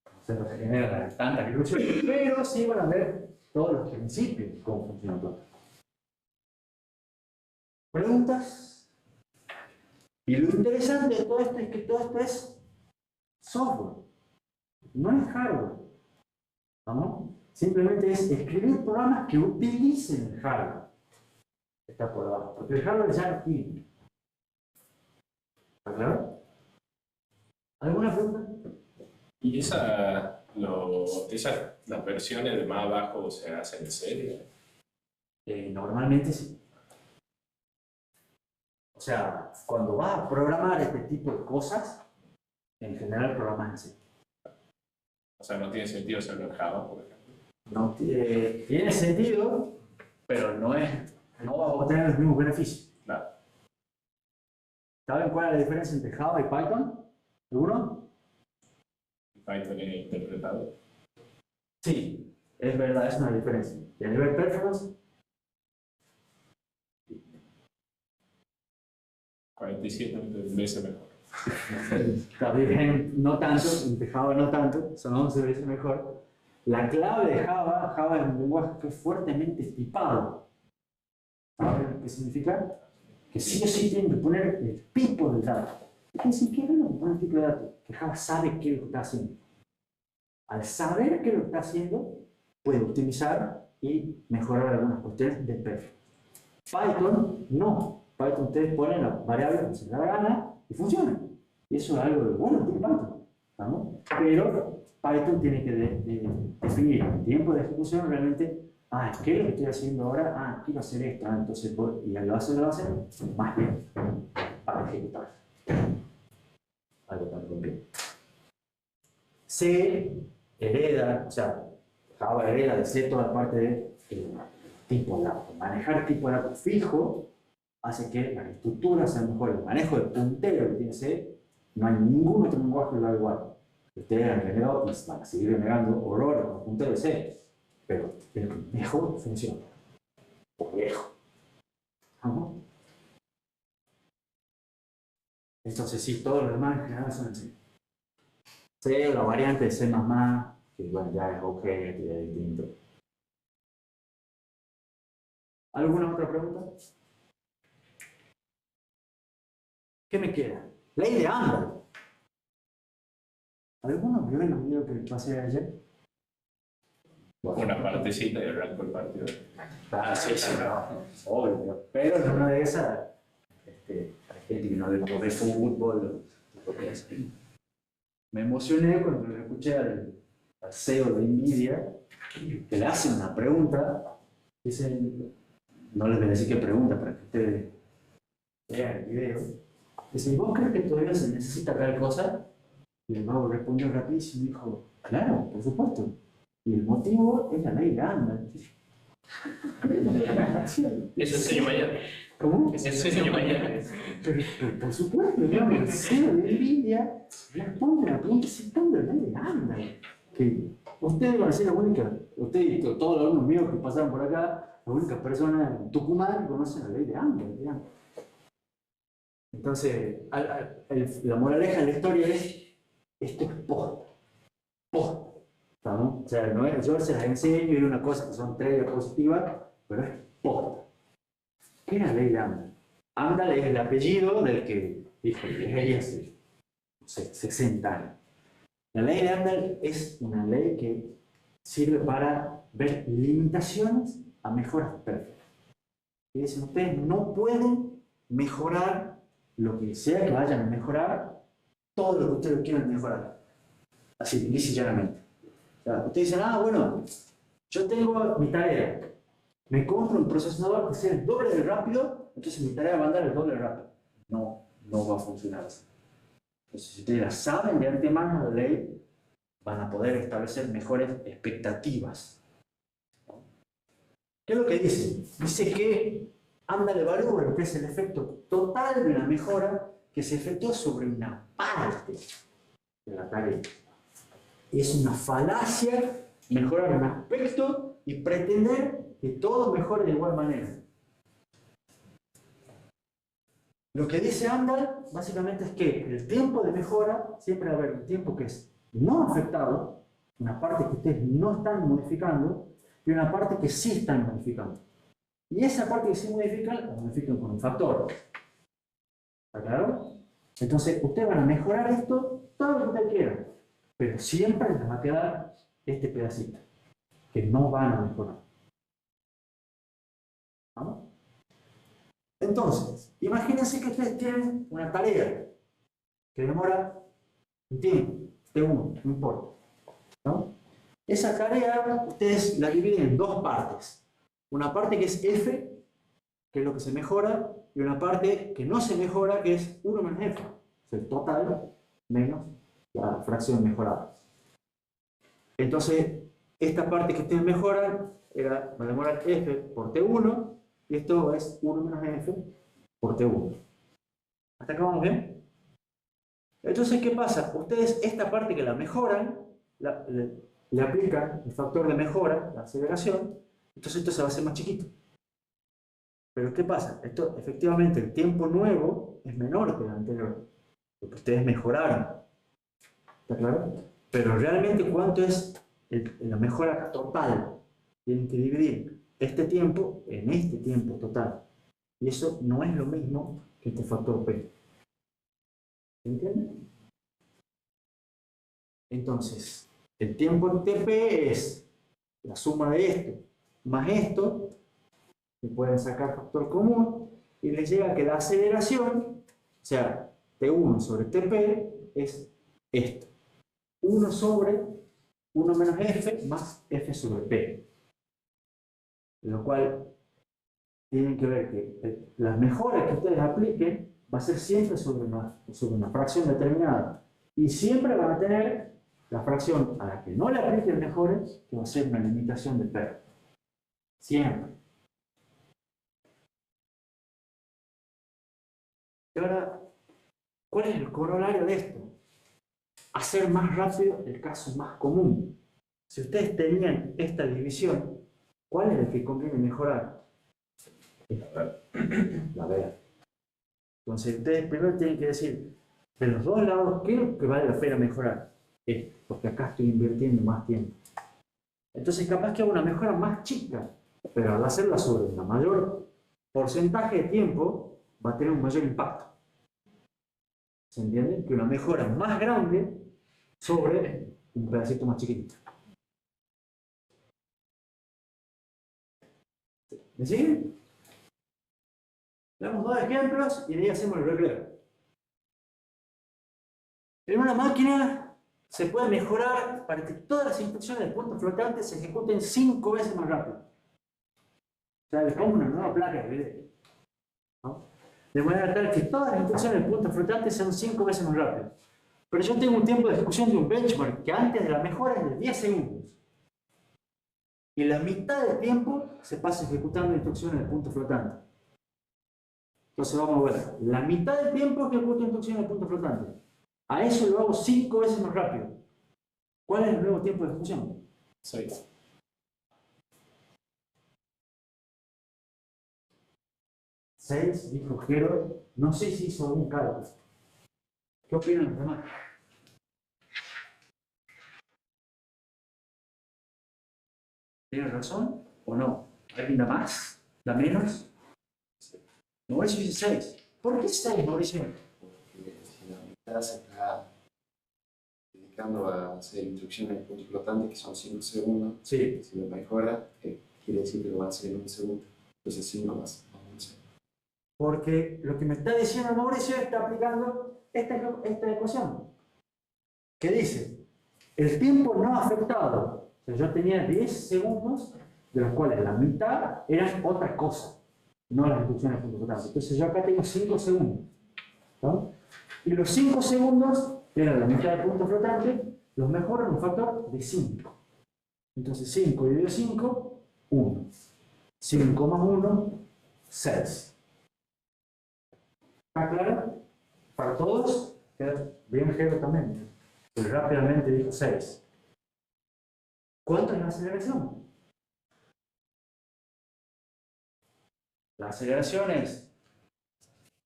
No se nos genera tanta ilusión, pero sí van a ver todos los principios de cómo funciona todo. ¿Preguntas? Y lo interesante de todo esto es que todo esto es software, no es hardware. ¿No? Simplemente es escribir programas que utilicen el hardware. Está por abajo, porque el hardware ya no tiene. ¿Está claro? ¿Alguna pregunta? ¿Y las versiones de más abajo se hacen en serie? Normalmente sí. O sea, cuando vas a programar este tipo de cosas, en general programas en C. O sea, no tiene sentido hacerlo en Java, por ejemplo. No, tiene sentido, pero no vas a obtener los mismos beneficios. Claro. ¿Saben cuál es la diferencia entre Java y Python? ¿Alguno? Python es interpretado. Sí, es verdad, es una diferencia. Y a nivel performance, 47 veces mejor. está bien, no tanto, entre Java no tanto, son 11 veces mejor. La clave de Java es un lenguaje que es fuertemente tipado. ¿Saben qué significa? Que sí o sí tienen que poner el tipo de dato. Ni siquiera no poner el tipo de dato, que Java sabe qué es lo que está haciendo. Al saber qué es lo que está haciendo, puede optimizar y mejorar algunas cuestiones de perfil. Python, no. Python ustedes ponen las variables que se les da la gana y funciona. Y eso es algo de bueno, tiene Python. ¿No? Pero Python tiene que definir el tiempo de ejecución realmente. ¿Qué es lo que estoy haciendo ahora? Quiero hacer esto. Entonces, y lo hace más bien para ejecutar. Algo tan complejo. C hereda, o sea, Java hereda de C toda la parte de tipo de datos. Manejar tipo de datos fijo hace que las estructuras sean mejores. El manejo de puntero que tiene C, no hay ningún otro lenguaje que lo haga igual. Ustedes han renegado y van a seguir renegando horrores con puntero de C, pero el mejor funciona. Por viejo. ¿No? Entonces, sí, todos los demás en general son en C. C, la variante de C++, que bueno, ya es objeto y es distinto. ¿Alguna otra pregunta? ¿Qué me queda? Ley de Amdahl. ¿Alguno vio el video que les pasé ayer? Una partecita y arranco el partido. Sí, no, obvio. Pero en una de esas, hay gente que no ve fútbol, me emocioné cuando le escuché al CEO de NVIDIA que le hacen una pregunta. Dice, no les voy a decir qué pregunta para que ustedes vean el video. Dice, ¿vos crees que todavía se necesita tal cosa? Y el mago respondió rapidísimo y dijo, claro, por supuesto. Y el motivo es la ley de Amdahl. Eso enseño mañana. ¿Cómo? Eso enseño mañana. Pero por supuesto, digamos, el CEO de NVIDIA responde a la pregunta citando la ley de Amdahl. Que ustedes van a ser la única, ustedes y todos los alumnos míos que pasaron por acá, la única persona en Tucumán que conoce la ley de Amdahl, digamos. Entonces, la moraleja de la historia es, esto es posta. ¿No? O sea, no es, yo se las enseño y hay una cosa que son 3 diapositivas, pero es posta. ¿Qué es la ley de Amdahl? Amdahl es el apellido del que dijo que es hace 60 años. La ley de Amdahl es una ley que sirve para ver limitaciones a mejoras perfectas. Y dicen, ustedes no pueden mejorar lo que sea que vayan a mejorar, todo lo que ustedes quieran mejorar. Así, lisa y llanamente. O sea, ustedes dicen, bueno, yo tengo mi tarea. Me compro un procesador que sea el doble de rápido, entonces mi tarea va a andar el doble de rápido. No va a funcionar así. Entonces, si ustedes la saben de antemano la ley, van a poder establecer mejores expectativas. ¿Qué es lo que dice? Dice que Amdahl evalúa lo que es el efecto total de una mejora que se efectúa sobre una parte de la tarea. Es una falacia mejorar un aspecto y pretender que todo mejore de igual manera. Lo que dice Amdahl básicamente es que el tiempo de mejora siempre va a haber un tiempo que es no afectado, una parte que ustedes no están modificando y una parte que sí están modificando. Y esa parte que sí modifican, la modifican con un factor. ¿Está claro? Entonces, ustedes van a mejorar esto todo lo que ustedes quieran, pero siempre les va a quedar este pedacito, que no van a mejorar. ¿Vamos? Entonces, imagínense que ustedes tienen una tarea que demora un tiempo, T1, no importa. ¿No? Esa tarea ustedes la dividen en 2 partes. Una parte que es F, que es lo que se mejora, y una parte que no se mejora, que es 1 menos F. Es el total menos la fracción mejorada. Entonces, esta parte que ustedes mejoran va a demorar F por T1, y esto es 1 menos F por T1. ¿Hasta acá vamos bien? Entonces, ¿qué pasa? Ustedes esta parte que la mejoran, le aplican el factor de mejora, la aceleración, entonces esto se va a hacer más chiquito. Pero ¿qué pasa? Esto, efectivamente, el tiempo nuevo es menor que el anterior, porque ustedes mejoraron. ¿Está claro? Pero realmente, ¿cuánto es la mejora total? Tienen que dividir este tiempo en este tiempo total. Y eso no es lo mismo que este factor P. ¿Se entiende? Entonces, el tiempo en TP es la suma de esto más esto, y pueden sacar factor común, y les llega que la aceleración, o sea, T1 sobre TP, es esto. 1 sobre 1 menos F más F sobre P. Lo cual tienen que ver que las mejoras que ustedes apliquen va a ser siempre sobre una fracción determinada. Y siempre van a tener la fracción a la que no le apliquen mejores, que va a ser una limitación de P. Siempre. Y ahora, ¿cuál es el corolario de esto? Hacer más rápido el caso más común. Si ustedes tenían esta división, ¿cuál es el que conviene mejorar? La B. Entonces, ustedes primero tienen que decir, de los dos lados, ¿qué es lo que vale la pena mejorar? Porque acá estoy invirtiendo más tiempo. Entonces, capaz que hago una mejora más chica, pero al hacerla sobre un mayor porcentaje de tiempo, va a tener un mayor impacto. ¿Se entiende? Que una mejora más grande sobre un pedacito más chiquitito. ¿Me siguen? Damos 2 ejemplos y de ahí hacemos el recreo. En una máquina se puede mejorar para que todas las instrucciones del punto flotante se ejecuten 5 veces más rápido. O sea, le pongo una nueva placa de video, ¿no? De manera tal que todas las instrucciones del punto flotante sean 5 veces más rápidas. Pero yo tengo un tiempo de ejecución de un benchmark que antes de la mejora es de 10 segundos. Y la mitad del tiempo se pasa ejecutando instrucciones del punto flotante. Entonces vamos a ver, la mitad del tiempo ejecuto instrucciones del punto flotante. A eso lo hago 5 veces más rápido. ¿Cuál es el nuevo tiempo de ejecución? 6. 6, dijo Jero. No sé si hizo algún cálculo. ¿Qué opinan los demás? ¿Tiene razón o no? ¿Alguien da más? ¿Da menos? Mauricio dice 6. ¿Por qué 6, Mauricio? Porque si la mitad se está dedicando a hacer instrucciones de punto flotante que son 5 segundos, Sí. si lo mejora, quiere decir que lo va a hacer en 1 segundo. Entonces 5 más 11. Porque lo que me está diciendo Mauricio está aplicando esta ecuación. ¿Qué dice? El tiempo no afectado. O sea, yo tenía 10 segundos, de los cuales la mitad eran otra cosa, no las instrucciones de punto flotante. Entonces yo acá tengo 5 segundos, ¿no? Y los 5 segundos, que eran la mitad del punto flotante, los mejoro en un factor de 5. Entonces 5 dividido 5, 1. 5 más 1, 6. ¿Está claro? Para todos, bien Jero también, pero rápidamente dijo 6. ¿Cuánto es la aceleración? La aceleración es,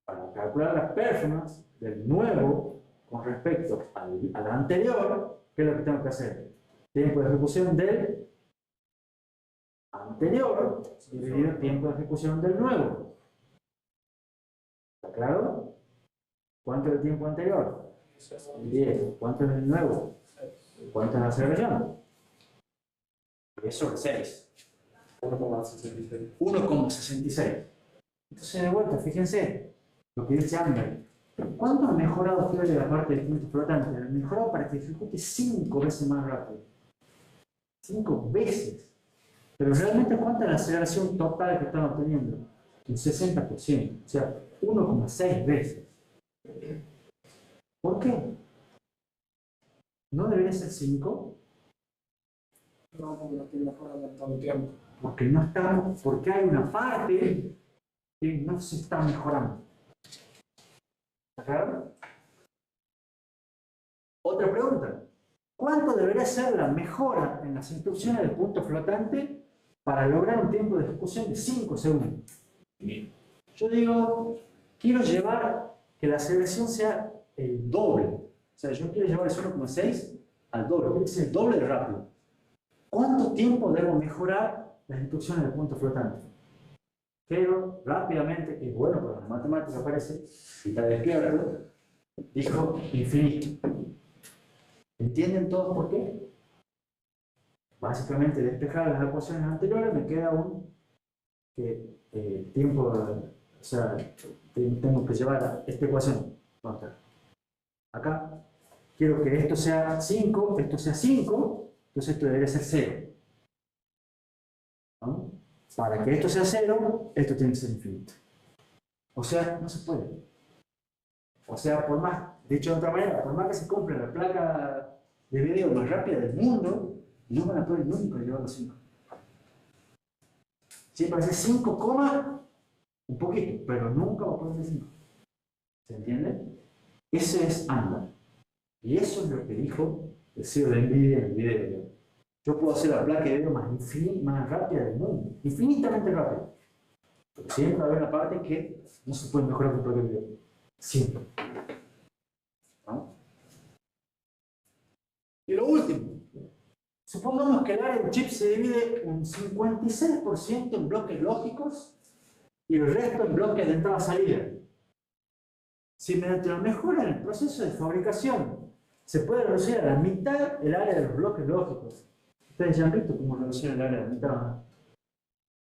para calcular la performance del nuevo con respecto al anterior, ¿qué es lo que tengo que hacer? Tiempo de ejecución del anterior dividido tiempo de ejecución del nuevo. ¿Está claro? ¿Cuánto es el tiempo anterior? 10. ¿Cuánto es el nuevo? ¿Cuánto es la aceleración? 10 sobre 6. 1,66. 1,66. Entonces, de vuelta, fíjense lo que dice Amber. ¿Cuánto ha mejorado Fiore la parte del punto flotante? Ha mejorado para que ejecute 5 veces más rápido. 5 veces. Pero realmente, ¿cuánta es la aceleración total que están obteniendo? Un 60%. O sea, 1,6 veces. ¿Por qué? ¿No debería ser 5? No, porque no estoy mejorando en todo el tiempo. Porque no estamos, porque hay una parte que no se está mejorando. ¿Está claro? Otra pregunta. ¿Cuánto debería ser la mejora en las instrucciones del punto flotante para lograr un tiempo de ejecución de 5 segundos? Yo digo, quiero llevar que la aceleración sea el doble. O sea, yo quiero llevar el 1,6 al doble. Tiene que ser el doble de rápido. ¿Cuánto tiempo debo mejorar las instrucciones del punto flotante? Pero rápidamente, y bueno, para las matemáticas parece, y está despierto, dijo infinito. ¿Entienden todos por qué? Básicamente, despejar las ecuaciones anteriores, me queda un tiempo, o sea, tengo que llevar a esta ecuación. ¿Dónde está? Acá. Quiero que esto sea 5, esto sea 5, entonces esto debería ser 0. ¿No? Para que esto sea 0, esto tiene que ser infinito. O sea, no se puede. O sea, por más, dicho de otra manera, por más que se compre la placa de video más rápida del mundo, no van a poder nunca llevar los 5. Siempre va a ser 5, un poquito, pero nunca va a poder ser 5. ¿Se entiende? Ese es ANDA. Y eso es lo que dijo el CEO de NVIDIA en el video. Yo puedo hacer la placa de video más rápida del mundo, infinitamente rápida. Pero siempre va a haber una parte que no se puede mejorar con placa de video. Siempre. ¿No? Y lo último. Supongamos que el área del chip se divide un 56% en bloques lógicos y el resto en bloques de entrada-salida. Si mediante la mejora en el proceso de fabricación se puede reducir a la mitad el área de los bloques lógicos. Ustedes ya han visto cómo reducir el área de la mitad.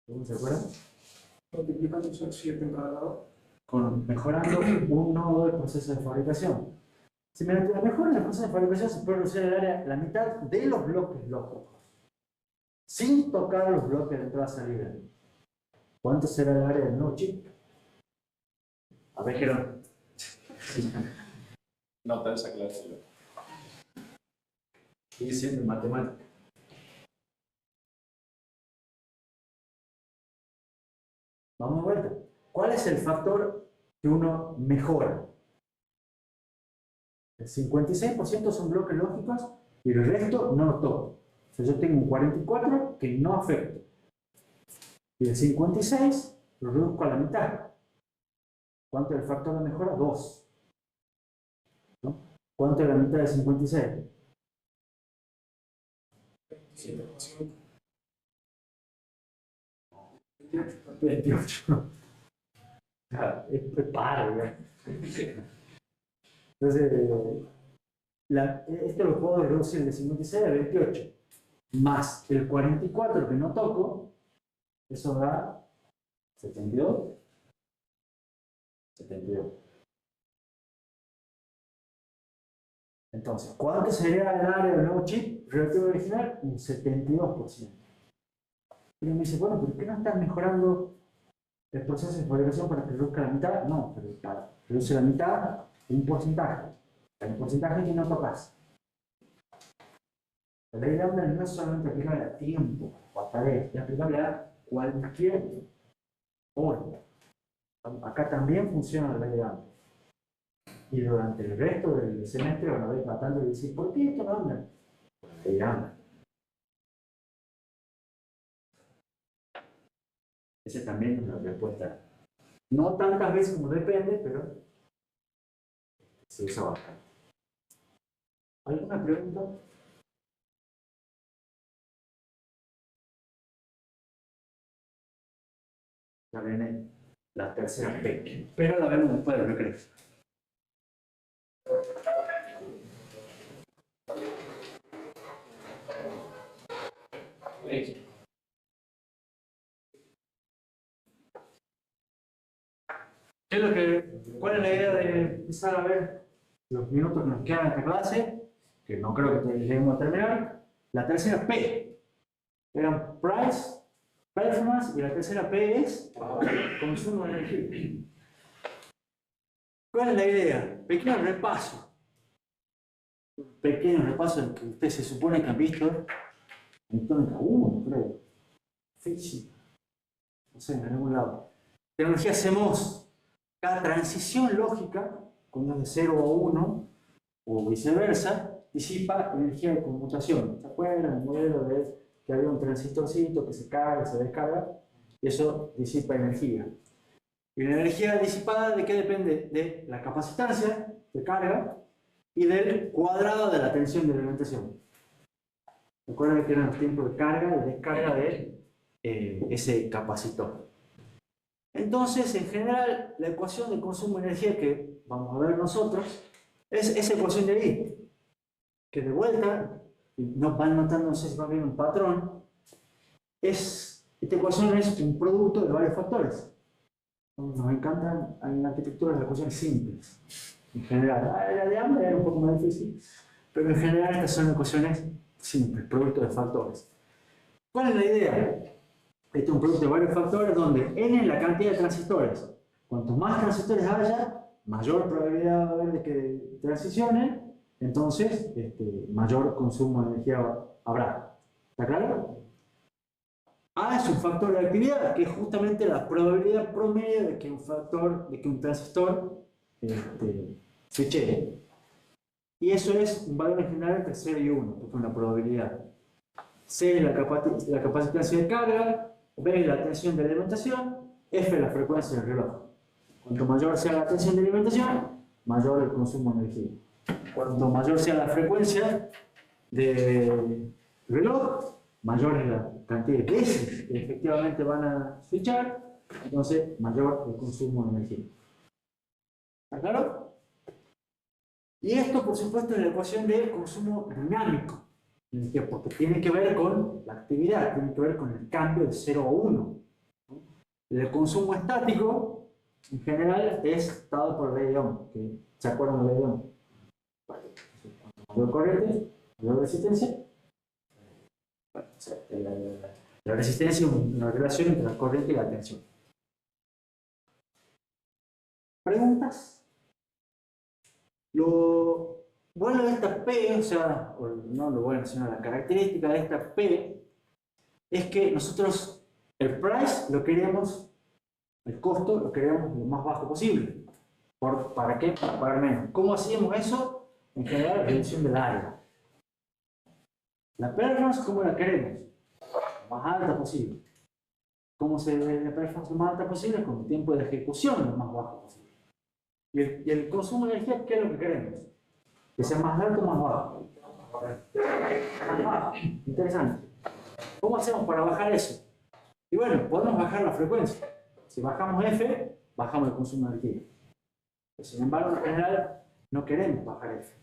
¿No se acuerdan? Multiplicando esos 7 en cada lado. Mejorando un nodo del proceso de fabricación. Si mediante la mejora en el proceso de fabricación se puede reducir el área la mitad de los bloques lógicos, sin tocar los bloques de entrada-salida. ¿Cuánto será el área del nuevo chip? A ver, Gerón. Nota esa clase. Sigue siendo matemática. Vamos de vuelta. ¿Cuál es el factor que uno mejora? El 56% son bloques lógicos y el resto no lo toco. O sea, yo tengo un 44 que no afecto. Y el 56 lo reduzco a la mitad. ¿Cuánto es el factor de mejora? 2. ¿No? ¿Cuánto es la mitad de 56? 27%. 28. Es paro, ¿ya? Entonces, esto lo puedo reducir de 56 a 28. Más el 44 que no toco, eso da 72. 72. Entonces, ¿cuánto sería el área del nuevo chip relativo al original? Un 72%. Y me dice, bueno, ¿por qué no estás mejorando el proceso de fabricación para que reduzca la mitad? No, pero para reducir la mitad, un porcentaje. Hay un porcentaje que no tocas. La ley de Amber no es solamente aplicable a tiempo o a tareas, es aplicable a cualquier hora. Acá también funciona la ley de Amber. Y durante el resto del semestre van a ver tratando de decir, ¿por qué esto no anda? Por la ley de Amber. Esa también es la respuesta. No tantas veces como depende, pero se usa bastante. ¿Alguna pregunta? Ya viene la tercera P, pero la vemos después del recreo. ¿Cuál es la idea de empezar a ver los minutos que nos quedan en esta clase? Que no creo que lleguemos a terminar. La tercera P eran price, performance, y la tercera P es consumo de energía. ¿Cuál es la idea? Pequeño repaso. Pequeño repaso del que ustedes se supone que han visto en tónica 1, creo. Física. No sé, en algún lado. Tecnología hacemos. Cada transición lógica, cuando es de 0 a 1 o viceversa, disipa energía de conmutación. ¿Se acuerdan el modelo de que había un transistorcito que se carga, se descarga? Y eso disipa energía. ¿Y la energía disipada de qué depende? De la capacitancia de carga y del cuadrado de la tensión de alimentación. Recuerden que eran los tiempos de carga y descarga de ese capacitor. Entonces, en general, la ecuación de consumo de energía que vamos a ver nosotros es esa ecuación de ahí, que de vuelta, y nos van notando, no sé si van viendo un patrón, esta ecuación es un producto de varios factores. Nos encantan en la arquitectura las ecuaciones simples, en general. La de Amber era un poco más difícil, pero en general estas son ecuaciones simples, productos de factores. ¿Cuál es la idea? Este es un producto de varios factores donde n es la cantidad de transistores. Cuanto más transistores haya, mayor probabilidad va a haber de que transicionen, entonces mayor consumo de energía habrá. ¿Está claro? A es un factor de actividad, que es justamente la probabilidad promedio de que un transistor switche. Y eso es un valor en general entre 0 y 1, que es una probabilidad. C es la capacitancia de carga, B es la tensión de alimentación, F es la frecuencia del reloj. Cuanto mayor sea la tensión de alimentación, mayor el consumo de energía. Cuanto mayor sea la frecuencia del reloj, mayor es la cantidad de veces que efectivamente van a switchar, entonces mayor el consumo de energía. ¿Está claro? Y esto, por supuesto, es la ecuación de consumo dinámico. Porque tiene que ver con la actividad, tiene que ver con el cambio de 0 a 1. El consumo estático, en general, es dado por la ley de Ohm. ¿Se acuerdan de la ley de Ohm? mayor corriente, mayor resistencia. Bueno, o sea, la resistencia es una relación entre la corriente y la tensión. ¿Preguntas? Lo bueno de esta P, o sea, no lo bueno, sino la característica de esta P, es que nosotros el price lo queremos, el costo lo queremos lo más bajo posible. ¿Para qué? Para pagar menos. ¿Cómo hacíamos eso? En general, reducción del área. La performance, ¿cómo la queremos? Lo más alta posible. ¿Cómo se ve la performance lo más alta posible? Con el tiempo de ejecución lo más bajo posible. Y el consumo de energía, ¿qué es lo que queremos? Que sea más alto o más bajo. Más bajo. Interesante. ¿Cómo hacemos para bajar eso? Y bueno, podemos bajar la frecuencia. Si bajamos F, bajamos el consumo de energía. Pero sin embargo, en general, no queremos bajar F.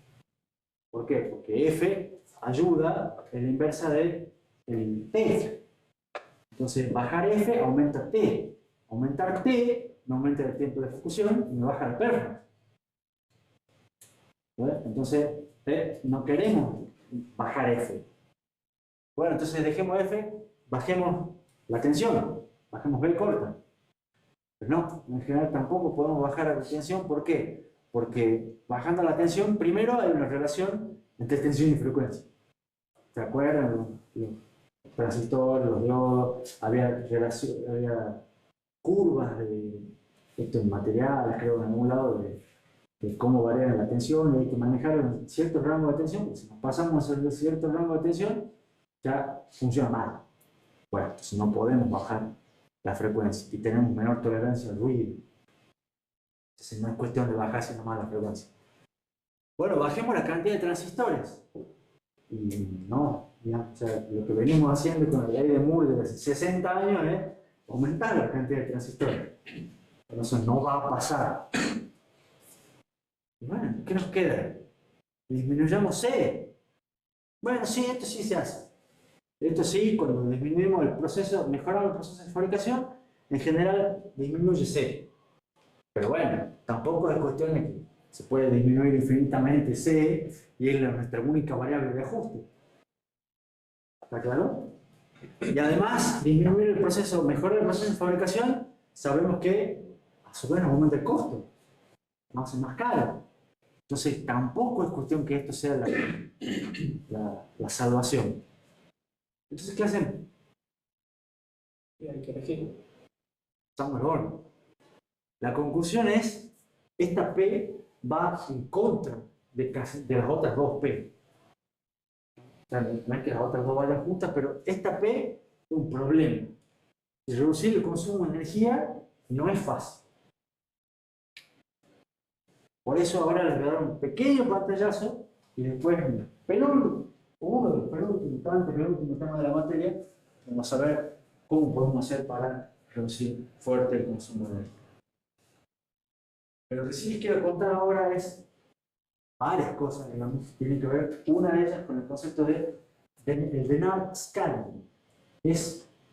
¿Por qué? Porque F ayuda en la inversa del T. Entonces, bajar F aumenta T. Aumentar T me aumenta el tiempo de ejecución y me baja la performance. ¿Vale? Entonces, no queremos bajar F. Bueno, entonces dejemos F, bajemos la tensión, bajemos B corta. Pero no, en general tampoco podemos bajar la tensión. ¿Por qué? Porque bajando la tensión, primero hay una relación entre tensión y frecuencia. ¿Se acuerdan? Los transistores, los diodos, había curvas de esto en materiales, creo, en algún lado, de cómo varía la tensión, y hay que manejar un cierto rango de tensión, porque si nos pasamos a cierto rango de tensión, ya funciona mal. Bueno, entonces no podemos bajar la frecuencia y tenemos menor tolerancia al ruido. Entonces no es cuestión de bajar sino más la frecuencia. Bueno, bajemos la cantidad de transistores. Y no, ya, o sea, lo que venimos haciendo con la ley de Moore desde hace 60 años es aumentar la cantidad de transistores. Pero eso no va a pasar. Y bueno, ¿qué nos queda? Disminuyamos C. Bueno, sí, esto sí se hace. Esto sí, cuando disminuimos el proceso, mejoramos el proceso de fabricación, en general disminuye C. Pero bueno, tampoco es cuestión de que se puede disminuir infinitamente C y es nuestra única variable de ajuste. ¿Está claro? Y además, disminuir el proceso, mejorar el proceso de fabricación, sabemos que a su vez nos aumenta el costo, nos hace más caro. Entonces, tampoco es cuestión que esto sea la salvación. Entonces, ¿qué hacemos? Y hay que elegir. Estamos en horno. La conclusión es, esta P va en contra de las otras dos P. O sea, no es que las otras dos vayan juntas, pero esta P es un problema. Y reducir el consumo de energía no es fácil. Por eso ahora les voy a dar un pequeño pantallazo y después uno de los penúltimos temas de la materia, vamos a ver cómo podemos hacer para reducir fuerte el consumo de energía. Pero lo que sí les quiero contar ahora es varias cosas, digamos, que tienen que ver, una de ellas con el concepto de Dennard scaling.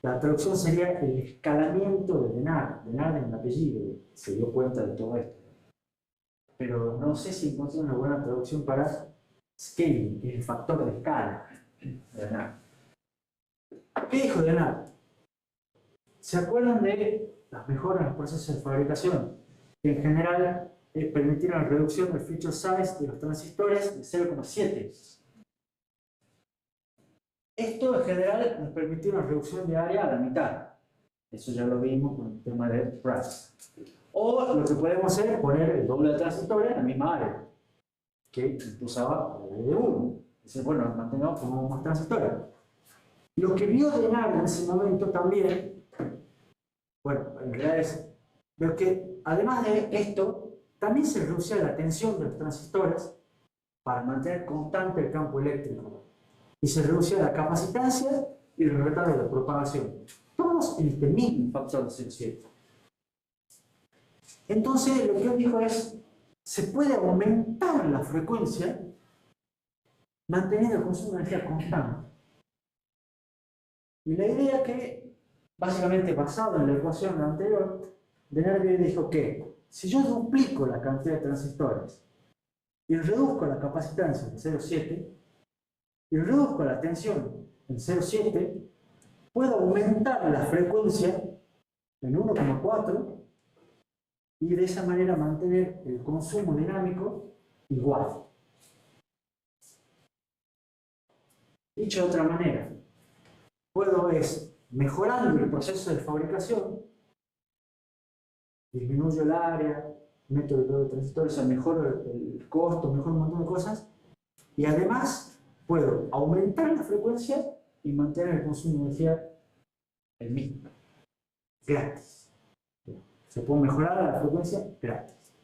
La traducción sería el escalamiento de Dennard. Dennard es un apellido, se dio cuenta de todo esto. Pero no sé si encontré una buena traducción para scaling, que es el factor de escala de Dennard. ¿Qué dijo Dennard? ¿Se acuerdan de las mejoras en los procesos de fabricación? Que en general permitieron la reducción del feature size de los transistores de 0,7. Esto en general nos permitió una reducción de área a la mitad. Eso ya lo vimos con el tema de Price. O lo que podemos hacer es poner el doble de transistores en la misma área que impulsaba la ley de 1. Dice, bueno, mantengamos como más transistores. Lo que vio Dennard en ese momento también, bueno, en realidad es ver que además de esto, también se reducía la tensión de los transistores para mantener constante el campo eléctrico. Y se reducía la capacitancia y el retardo de propagación. Todos en este mismo factor de 0,7. Entonces, lo que él dijo es, se puede aumentar la frecuencia manteniendo el consumo de energía constante. Y la idea que, básicamente basado en la ecuación anterior, Dennard dijo que si yo duplico la cantidad de transistores y reduzco la capacitancia en 0,7 y reduzco la tensión en 0,7, puedo aumentar la frecuencia en 1,4 y de esa manera mantener el consumo dinámico igual. Dicho de otra manera, puedo mejorando el proceso de fabricación, disminuyo el área, meto el lodo de transistores, o sea, mejoro el costo, mejoro un montón de cosas, y además puedo aumentar la frecuencia y mantener el consumo de energía el mismo, gratis. Se puede mejorar la frecuencia gratis.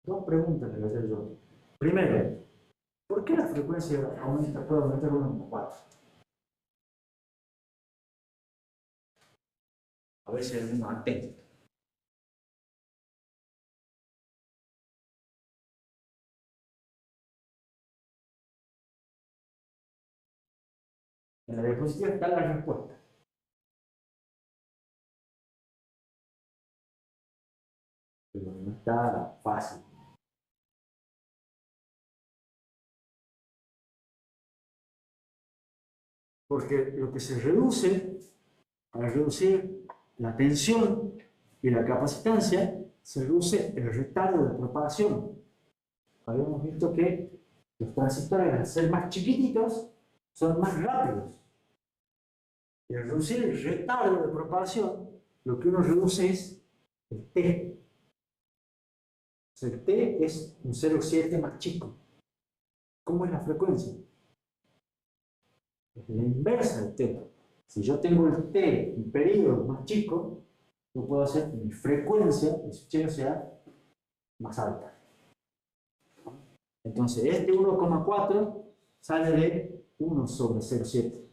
Dos preguntas le voy a hacer yo. Primero, ¿por qué la frecuencia puede aumentar 1,4? A ver si hay alguno atento. En la diapositiva está la respuesta. Pero no está fácil. Porque lo que se reduce, al reducir la tensión y la capacitancia, se reduce el retardo de propagación. Habíamos visto que los transistores, al ser más chiquititos, son más rápidos. Y al reducir el retardo de propagación, lo que uno reduce es el T. O sea, el T es un 0,7 más chico. ¿Cómo es la frecuencia? Es la inversa del T. Si yo tengo el T en periodos más chicos, yo puedo hacer que mi frecuencia de switcheo sea más alta. Entonces, este 1,4 sale de 1 sobre 0,7.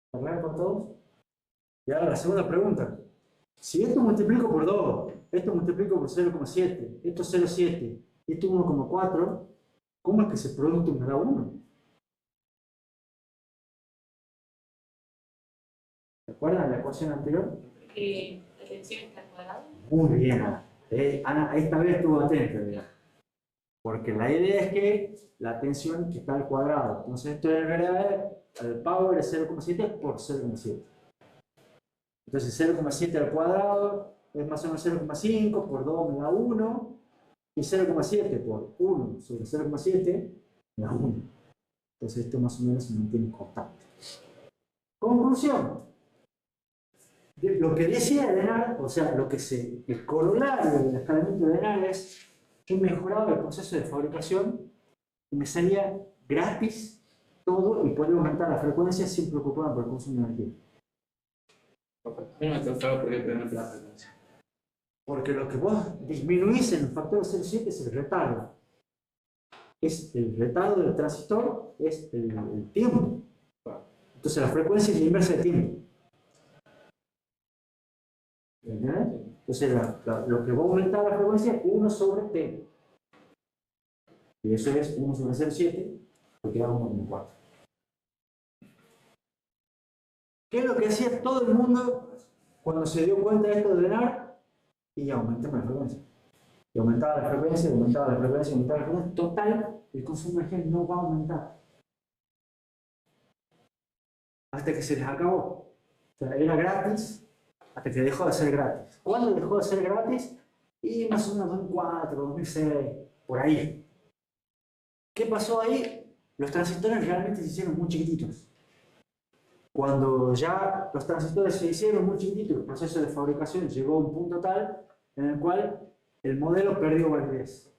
¿Está claro para todos? Y ahora la segunda pregunta. Si esto multiplico por 2, esto multiplico por 0,7, esto 0,7 y esto 1,4, ¿cómo es que ese producto me da 1? ¿Se acuerdan de la ecuación anterior? Porque la tensión está al cuadrado. Muy bien, Ana. Ana, esta vez estuvo atenta, mira. Porque la idea es que la tensión está al cuadrado. Entonces esto en realidad el power es 0,7 por 0,7. Entonces 0,7 al cuadrado es más o menos 0,5 por 2 me da 1. Y 0,7 por 1 sobre 0,7 me da 1. Entonces esto más o menos se mantiene constante. Conclusión. Lo que decía Denard, o sea, el corolario del escalamiento de Denard es que mejoraba el proceso de fabricación y me salía gratis todo y podía aumentar la frecuencia sin preocuparme por el consumo de energía. A mí me quedó claro por qué tenemos la frecuencia. Porque lo que vos disminuís en el factor 0,7 es el retardo. Es el retardo del transistor, es el tiempo. Entonces la frecuencia es la inversa del tiempo. ¿Entiendes? Entonces lo que va a aumentar la frecuencia es 1 sobre t. Y eso es 1 sobre 0,7, porque da 1,4. ¿Qué es lo que hacía todo el mundo cuando se dio cuenta de esto de Denard? Y aumentaba la frecuencia. Y aumentaba la frecuencia, aumentaba la frecuencia, aumentaba la frecuencia. Total, el consumo de energía no va a aumentar. Hasta que se les acabó. O sea, era gratis hasta que dejó de ser gratis. ¿Cuándo dejó de ser gratis? Y más o menos 2004, 2006, por ahí. ¿Qué pasó ahí? Los transistores realmente se hicieron muy chiquititos. Cuando ya los transistores se hicieron muy chiquititos, el proceso de fabricación llegó a un punto tal en el cual el modelo perdió validez.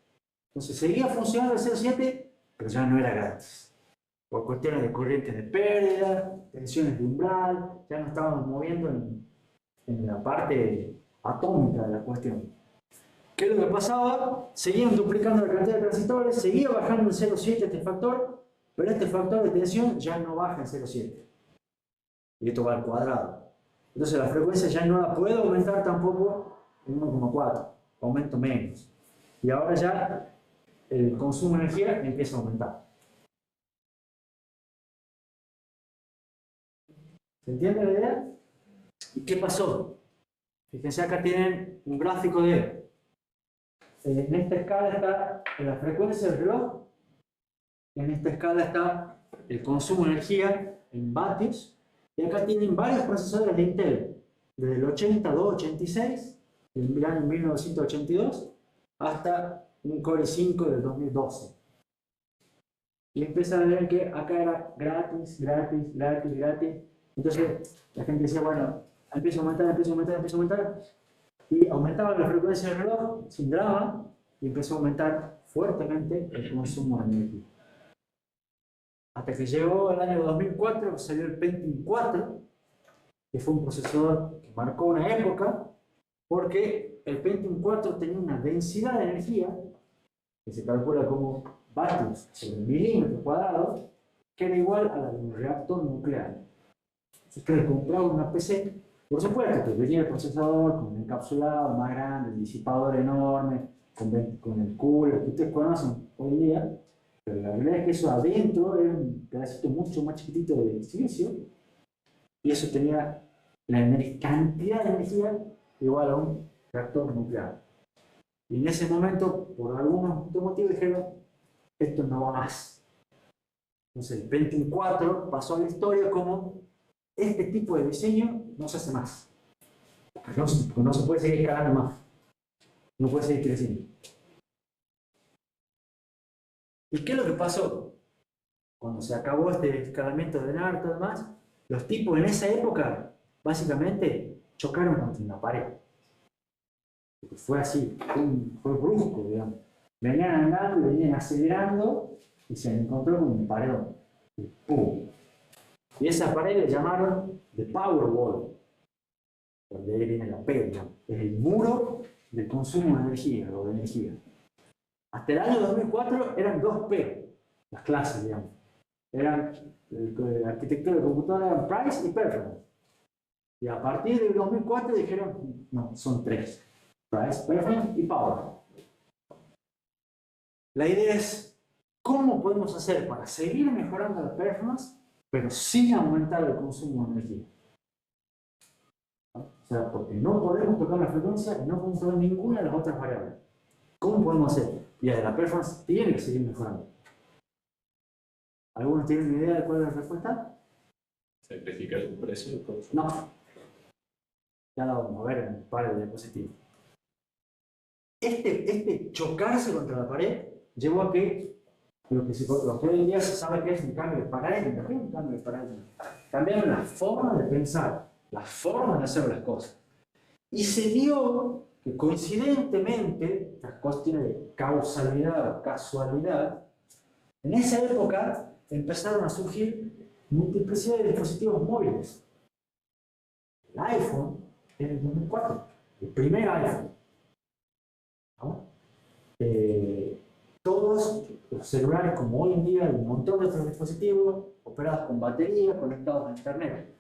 Entonces seguía funcionando el 0,7, pero ya no era gratis. Por cuestiones de corrientes de pérdida, tensiones de umbral, ya no estábamos moviendo en la parte atómica de la cuestión. ¿Qué es lo que pasaba? Seguían duplicando la cantidad de transistores, seguía bajando en 0,7 este factor, pero este factor de tensión ya no baja en 0,7. Y esto va al cuadrado. Entonces la frecuencia ya no la puedo aumentar tampoco en 1,4, aumento menos. Y ahora ya el consumo de energía empieza a aumentar. ¿Se entiende la idea? ¿Y qué pasó? Fíjense, acá tienen un gráfico de... En esta escala está la frecuencia del reloj, en esta escala está el consumo de energía en vatios, y acá tienen varios procesadores de Intel, desde el 8286, del año 1982, hasta un Core i5 del 2012. Y empiezan a ver que acá era gratis, gratis, gratis, gratis. Entonces la gente decía, bueno, empieza a aumentar, empieza a aumentar, empieza a aumentar. Y aumentaba la frecuencia del reloj sin drama y empezó a aumentar fuertemente el consumo de energía. Hasta que llegó el año 2004, que salió el Pentium 4, que fue un procesador que marcó una época, porque el Pentium 4 tenía una densidad de energía, que se calcula como vatios sobre milímetros cuadrados, que era igual a la de un reactor nuclear. Si ustedes compraban una PC, por supuesto que venía el procesador con un encapsulado más grande, el disipador enorme, con el cooler que ustedes conocen hoy en día, pero la realidad es que eso adentro era un pedacito mucho más chiquitito de silicio, y eso tenía la cantidad de energía igual a un reactor nuclear. Y en ese momento, por algunos motivos, dijeron, esto no va más. Entonces el Pentium 4 pasó a la historia como este tipo de diseño no se hace más. No se puede seguir escalando más. No puede seguir creciendo. ¿Y qué es lo que pasó? Cuando se acabó este escalamiento de NAR y todo demás, los tipos en esa época, básicamente, chocaron contra una pared. Porque fue así, fue brusco, digamos. Venían andando, venían acelerando y se encontró con un paredón. Y ¡pum! Y esa pared le llamaron The Powerwall. De ahí viene la P, digamos. Es el muro del consumo de energía, o de energía. Hasta el año 2004 eran 2P, las clases, digamos. Eran la arquitectura de computadora, eran Price y Performance. Y a partir del 2004 dijeron, no, son 3. Price, Performance y Power. La idea es, ¿cómo podemos hacer para seguir mejorando la performance, pero sin aumentar el consumo de energía? O sea, porque no podemos tocar la frecuencia y no podemos tocar ninguna de las otras variables. ¿Cómo podemos hacer? Y la performance tiene que seguir mejorando. ¿Algunos tienen una idea de cuál es la respuesta? ¿Sacrificar el precio? No. Ya lo vamos a ver en un par de diapositivas. Este chocarse contra la pared llevó a que lo que hoy en día se sabe que es un cambio de paradigma. ¿Qué es un cambio de paradigma? Cambiaron la forma de pensar, la forma de hacer las cosas. Y se dio que coincidentemente, estas cuestiones de causalidad o casualidad, en esa época empezaron a surgir multiplicidad de dispositivos móviles. El iPhone en el 2004, el primer iPhone. ¿No? Todos los celulares, como hoy en día, hay un montón de otros dispositivos operados con batería, conectados a internet.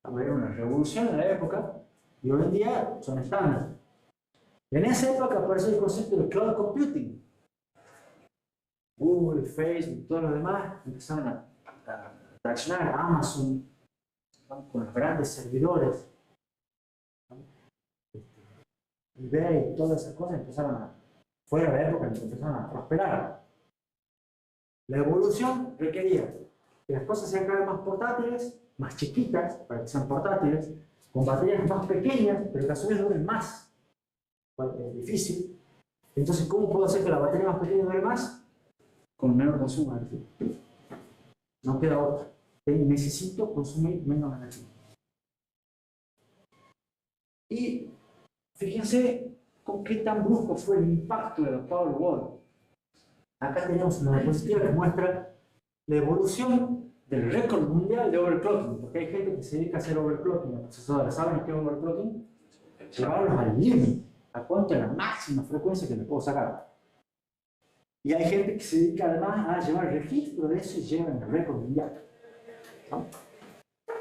Era una revolución en la época y hoy en día son estándar. En esa época apareció el concepto de cloud computing. Google, Facebook, todo lo demás empezaron a traccionar Amazon, ¿no? Con los grandes servidores. ¿No? eBay y todas esas cosas empezaron a, fuera de la época, empezaron a prosperar. La evolución requería que las cosas sean cada vez más portátiles, más chiquitas, para que sean portátiles, con baterías más pequeñas, pero que a su vez duren más. Es difícil. Entonces, ¿cómo puedo hacer que la batería más pequeña dure más? Con menor consumo de energía. No queda otra. Necesito consumir menos energía. Y fíjense con qué tan brusco fue el impacto de la Powerwall. Acá tenemos una diapositiva que muestra la evolución del récord mundial de overclocking, porque hay gente que se dedica a hacer overclocking en procesadores. ¿Saben qué es overclocking? Llevarlos al límite, a cuánto es la máxima frecuencia que le puedo sacar. Y hay gente que se dedica además a llevar registro de eso y llevan el récord mundial. ¿No?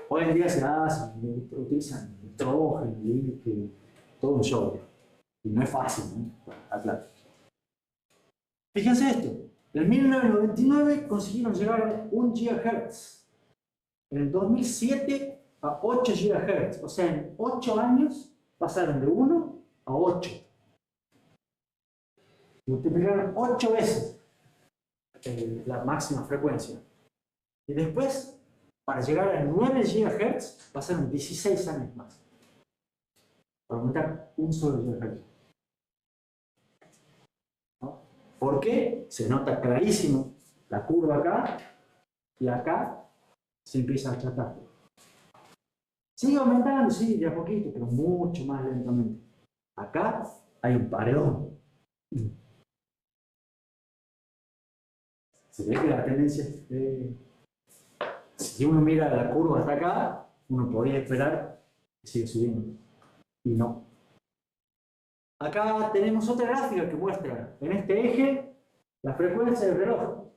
Hoy en día se hacen, utilizan nitrógeno, todo un show. Y no es fácil, ¿no? Aclaro. Fíjense esto. En 1999 consiguieron llegar a 1 GHz. En el 2007 a 8 GHz. O sea, en 8 años pasaron de 1 a 8. Multiplicaron 8 veces la máxima frecuencia. Y después, para llegar a 9 GHz, pasaron 16 años más. Para aumentar un solo GHz. ¿No? ¿Por qué? Se nota clarísimo la curva acá, y acá se empieza a achatar. Sigue aumentando, sí, de a poquito, pero mucho más lentamente. Acá hay un paredón. Se ve que la tendencia es... si uno mira la curva hasta acá, uno podría esperar que siga subiendo. Y no. Acá tenemos otra gráfica que muestra en este eje la frecuencia del reloj.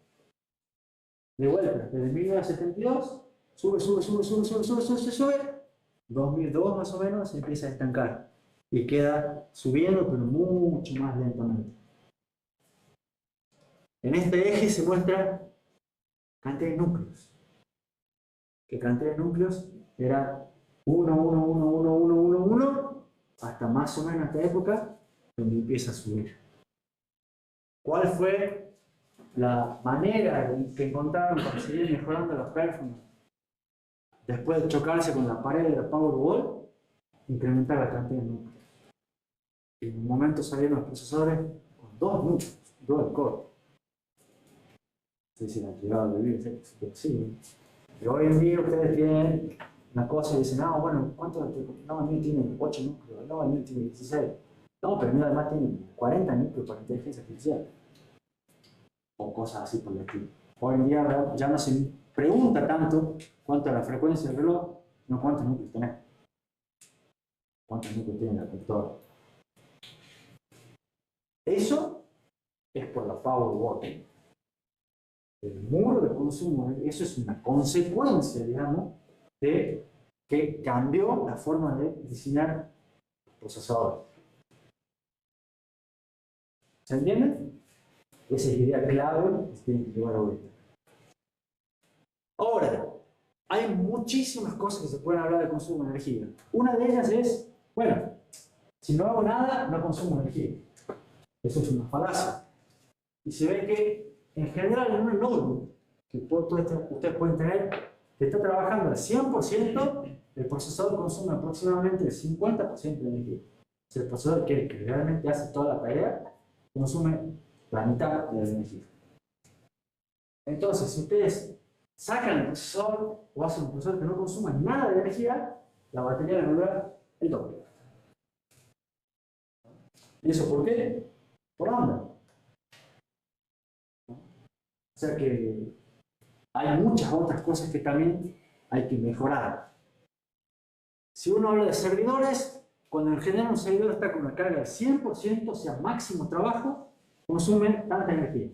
De vuelta, desde 1972, sube. 2002 más o menos se empieza a estancar. Y queda subiendo, pero mucho más lentamente. En este eje se muestra cantidad de núcleos. Que cantidad de núcleos era 1, hasta más o menos esta época, donde empieza a subir. ¿Cuál fue la manera que encontraron para seguir mejorando la performance? Después de chocarse con la pared de la Powerwall, incrementar la cantidad de núcleos. Y en un momento salieron los procesadores con 2 núcleos, dual core. No sé si la han llegado a vivir, sí. Pero hoy en día ustedes tienen una cosa y dicen, no, bueno, ¿cuánto? No, el mío tiene 8 núcleos, no, el mío tiene 16. No, pero el mío además tiene 40 núcleos para inteligencia artificial. O cosas así por el estilo. Hoy en día ya no se pregunta tanto cuánto es la frecuencia del reloj, no cuántos núcleos tenés. ¿Cuántos núcleos tiene la computadora? Eso es por la Powerwall. El muro de consumo, eso es una consecuencia, digamos, de que cambió la forma de diseñar los procesadores. ¿Se entiende? Esa es la idea clave que se tiene que llevar ahorita. Ahora, hay muchísimas cosas que se pueden hablar de consumo de energía. Una de ellas es, bueno, si no hago nada, no consumo energía. Eso es una falacia. Y se ve que, en general, en un notebook que ustedes pueden tener, que está trabajando al 100%, el procesador consume aproximadamente el 50% de energía. Si el procesador que realmente hace toda la tarea, consume la mitad de la energía. Entonces, si ustedes sacan el procesador o hacen un procesador que no consuma nada de energía, la batería le va a durar el doble. ¿Y eso por qué? Por onda. O sea que hay muchas otras cosas que también hay que mejorar. Si uno habla de servidores, cuando en general un servidor está con una carga del 100%, o sea, máximo trabajo, consume tanta energía.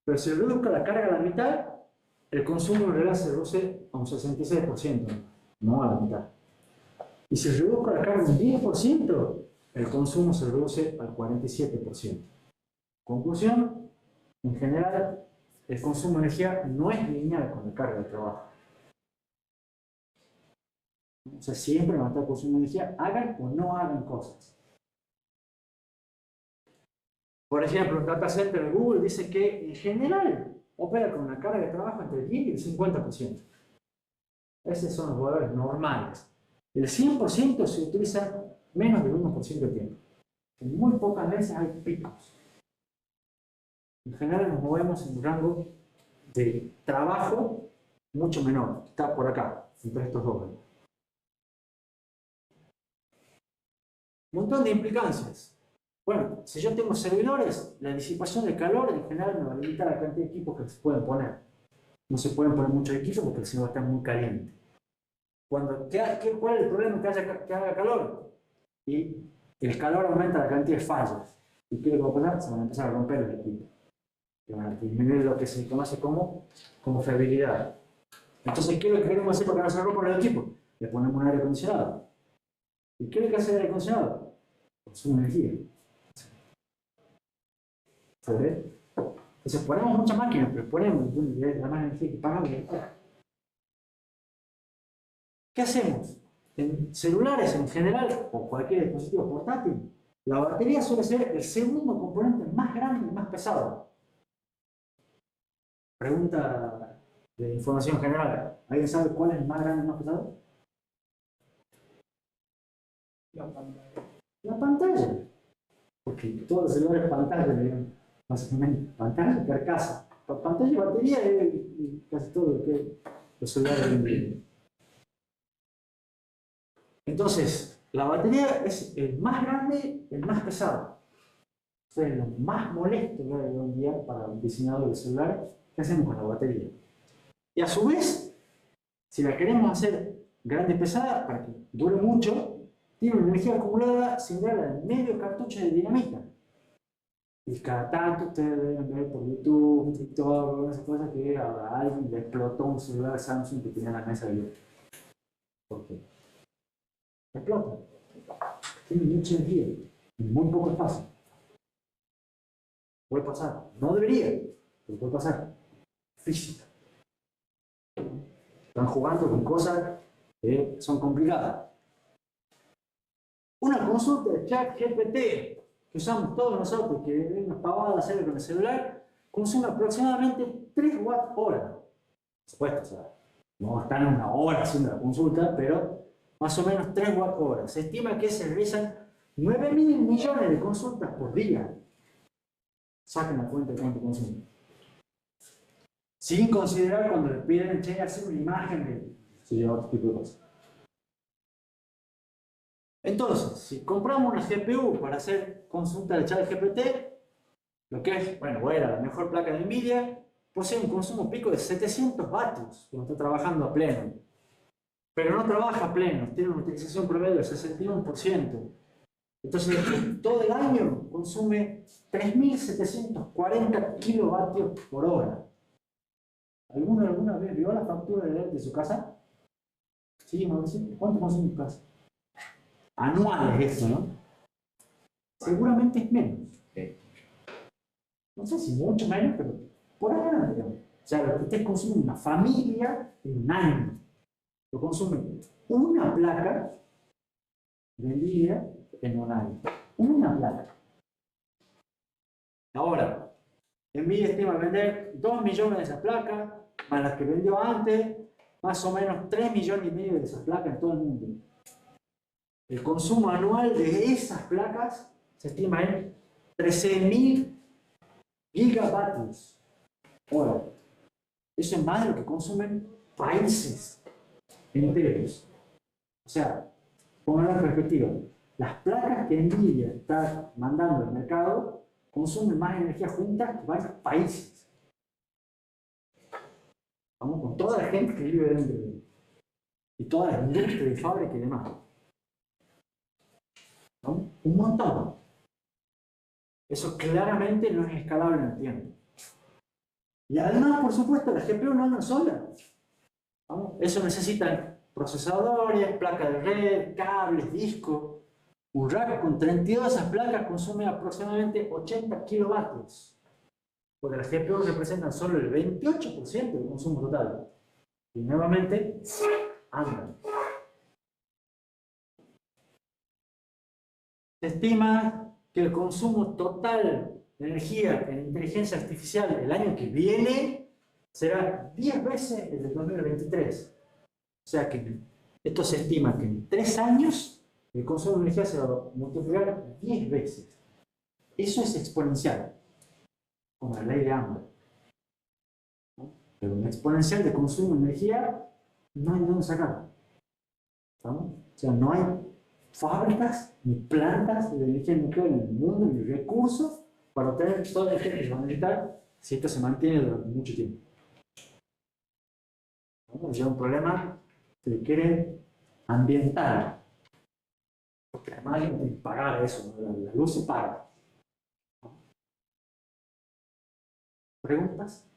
Pero si reduzca la carga a la mitad, el consumo en realidad se reduce a un 66%, no a la mitad. Y si reduzco la carga un 10%, el consumo se reduce al 47%. Conclusión, en general, el consumo de energía no es lineal con la carga de trabajo. O sea, siempre va a estar el consumo de energía, hagan o no hagan cosas. Por ejemplo, el data center de Google dice que en general opera con una carga de trabajo entre el 10 y el 50%. Esos son los valores normales. El 100% se utiliza menos del 1% del tiempo. En muy pocas veces hay picos. En general nos movemos en un rango de trabajo mucho menor. Está por acá, entre estos dos. Un montón de implicancias. Bueno, si yo tengo servidores, la disipación de calor en general me va a limitar la cantidad de equipos que se pueden poner. No se pueden poner muchos equipos porque el servidor está muy caliente. ¿Cuál es el problema? Que haga calor. Y el calor aumenta la cantidad de fallas. ¿Y qué es lo que va a pasar? Se van a empezar a romper los equipos. Y van a disminuir lo que se conoce como fiabilidad. Entonces, ¿qué es lo que queremos hacer para que no se rompan los equipos? Le ponemos un aire acondicionado. ¿Y qué es lo que hace el aire acondicionado? Consume energía. ¿Se ve? Entonces ponemos muchas máquinas, pero ponemos la más energía que pagamos. ¿Qué hacemos? En celulares en general, o cualquier dispositivo portátil, la batería suele ser el segundo componente más grande y más pesado. Pregunta de información general. ¿Alguien sabe cuál es el más grande y más pesado? La pantalla. La pantalla. Porque todos los celulares pantalla, digamos, básicamente. Pantalla, carcasa. Pantalla y batería es casi todo lo que los celulares venden. Entonces, la batería es el más grande, el más pesado. O sea, lo más molesto que hay hoy en día para un diseñador de celulares. ¿Qué hacemos con la batería? Y a su vez, si la queremos hacer grande y pesada, para que dure mucho, tiene una energía acumulada similar al medio cartucho de dinamita. Y cada tanto ustedes deben ver por YouTube, TikTok, esas cosas que a alguien le explotó un celular Samsung que tenía en la mesa de luz. ¿Por qué? Explota. Tiene mucha energía y muy poco espacio. Puede pasar. No debería, pero puede pasar. Física. Están jugando con cosas que son complicadas. Una consulta de ChatGPT que usamos todos nosotros, que es una pavada hacerlo con el celular, consume aproximadamente 3 watts hora. Por supuesto, o sea, no están una hora haciendo la consulta, pero más o menos 3 watts hora. Se estima que se realizan 9.000 millones de consultas por día. Saquen la cuenta de cuánto consumen. Sin considerar cuando le piden hacer una imagen de otro tipo de cosas. Entonces, si compramos una GPU para hacer consulta de ChatGPT, lo que es, bueno, era la mejor placa de NVIDIA, posee un consumo pico de 700 vatios cuando está trabajando a pleno. Pero no trabaja a pleno, tiene una utilización promedio del 61%. Entonces, todo el año consume 3.740 kilovatios por hora. ¿Alguna vez vio la factura de su casa? Sí, Mauricio, ¿cuánto consume tu casa? Anual es esto, ¿no? Seguramente es menos. No sé si mucho menos, pero por ahí, digamos. O sea, lo que ustedes consumen una familia en un año. Lo consumen una placa de NVIDIA en un año. Una placa. Ahora, NVIDIA estima vender 2 millones de esas placas, más las que vendió antes, más o menos 3 millones y medio de esas placas en todo el mundo. El consumo anual de esas placas se estima en 13.000 gigavatios hora. Eso es más de lo que consumen países enteros. O sea, pongan en perspectiva, las placas que NVIDIA está mandando al mercado consumen más energía juntas que varios países. Vamos con toda la gente que vive dentro de él. Y toda la industria de fábrica y demás. ¿No? Un montón. Eso claramente no es escalable en el tiempo. Y además, por supuesto, las GPU no andan solas. ¿No? Eso necesitan procesadores, placas de red, cables, discos. Un rack con 32 de esas placas consume aproximadamente 80 kilovatios. Porque las GPU representan solo el 28% del consumo total. Y nuevamente, andan. Se estima que el consumo total de energía en inteligencia artificial el año que viene será 10 veces el de 2023. O sea que esto se estima que en 3 años el consumo de energía se va a multiplicar 10 veces. Eso es exponencial, como la ley de Amber. ¿No? Pero un exponencial de consumo de energía no hay dónde sacarlo. ¿No? O sea, no hay fábricas ni plantas de energía nuclear en el mundo, ni recursos para obtener toda la energía que se va a necesitar si esto se mantiene durante mucho tiempo. ¿No? Es un problema que requiere ambiental, porque además hay que pagar eso, ¿no? La luz se paga. ¿No? ¿Preguntas?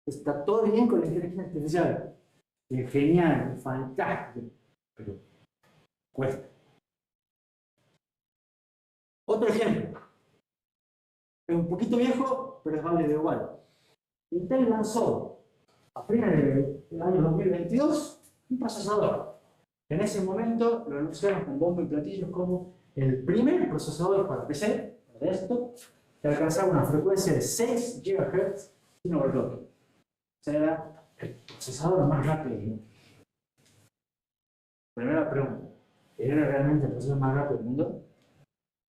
Está todo bien con la inteligencia artificial, es genial, es fantástico, pero cuesta. Otro ejemplo, es un poquito viejo, pero es válido igual. Intel lanzó a finales del año 2022 Un procesador. En ese momento lo anunciaron con bombo y platillos como el primer procesador para PC, para esto, que alcanzaba una frecuencia de 6 GHz sin overclocking. O sea, era el procesador más rápido del mundo. Primera pregunta, ¿era realmente el procesador más rápido del mundo?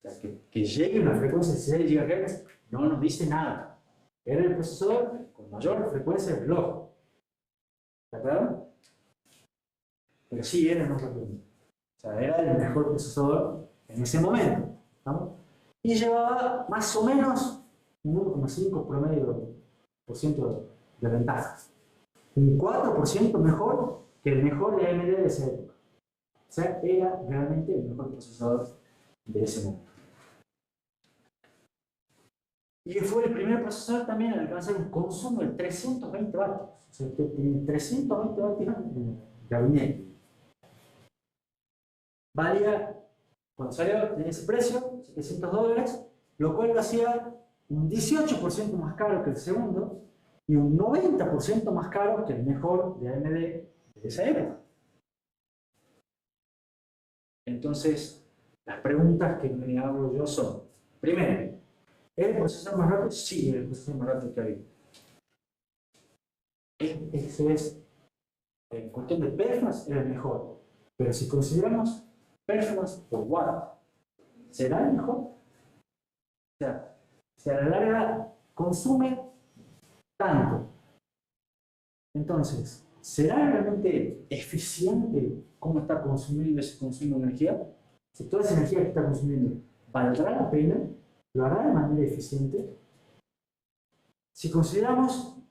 O sea, que llegue a una frecuencia de 6 GHz no nos dice nada. Era el procesador con mayor frecuencia del reloj. ¿Está claro? Pero sí era el más rápido del mundo. O sea, era el mejor procesador en ese momento. ¿Estamos? Y llevaba más o menos un 1,5 promedio por ciento de ventaja. Un 4% mejor que el mejor de AMD de esa época. O sea, era realmente el mejor procesador de ese momento. Y fue el primer procesador también en alcanzar un consumo de 320 vatios. O sea, usted tiene 320 vatios en el gabinete. Valía, cuando salió, tenía ese precio, $700, lo cual lo hacía un 18% más caro que el segundo y un 90% más caro que el mejor de AMD de esa época. Entonces, las preguntas que me hago yo son, primero, ¿es el procesador más rápido? Sí, es el procesador más rápido que había. Eso es, en cuestión de performance, era el mejor. Pero si consideramos performance por watt, ¿será el mejor? O sea, si a la larga consume tanto, entonces, ¿será realmente eficiente cómo está consumiendo ese consumo de energía? Si toda esa energía que está consumiendo, ¿valdrá la pena? ¿Lo hará de manera eficiente? Si consideramos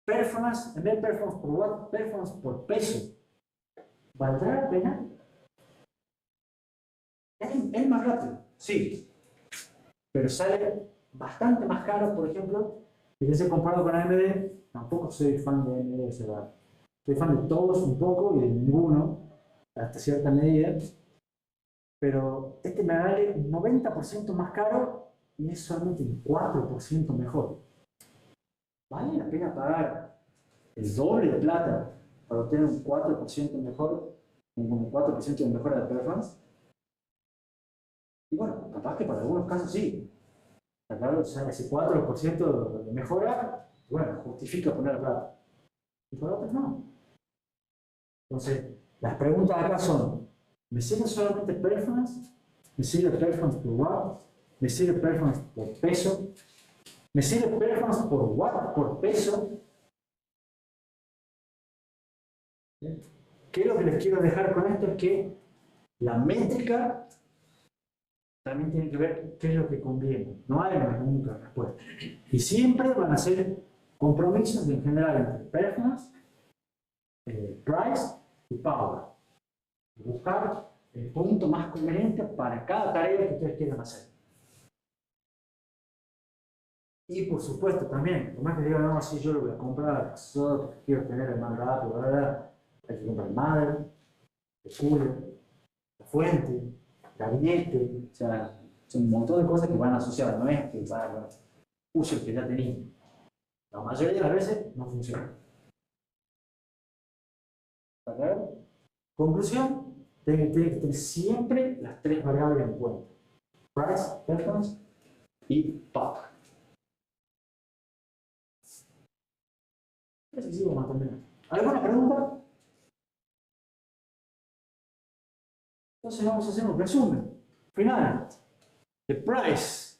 performance, en vez de performance por watt, performance por peso, ¿valdrá la pena? ¿Es más rápido? Sí. Pero sale bastante más caro, por ejemplo, y si comparado con AMD, tampoco soy fan de AMD, o sea, soy fan de todos un poco y de ninguno, hasta cierta medida, pero este me vale un 90% más caro y es solamente un 4% mejor. ¿Vale la pena pagar el doble de plata para obtener un 4% mejor, un 4% de mejora de performance? Y bueno, capaz que para algunos casos sí. Claro, o sea, ese 4% de mejora, bueno, justifica poner la plata. Y para otros no. Entonces, las preguntas acá son, ¿me sirve solamente performance? ¿Me sirve performance por watt? ¿Me sirve performance por peso? ¿Me sirve performance por watt, por peso? ¿Qué es lo que les quiero dejar con esto? Es que la métrica también tiene que ver qué es lo que conviene. No hay una única respuesta. Y siempre van a ser compromisos en general entre performance, price y power. Buscar el punto más conveniente para cada tarea que ustedes quieran hacer. Y por supuesto también, por más que digan, no, si yo lo voy a comprar, porque quiero tener el más rápido, ¿verdad? Hay que comprar el mother, el cooler, la fuente, el gabinete, o sea, son un montón de cosas que van asociadas, no es que va use el que ya tenía. La mayoría de las veces no funciona. ¿Está claro? Conclusión, tiene que tener siempre las tres variables en cuenta. Price, performance y power. Es así como terminar. ¿Alguna pregunta? Entonces vamos a hacer un resumen final. The price.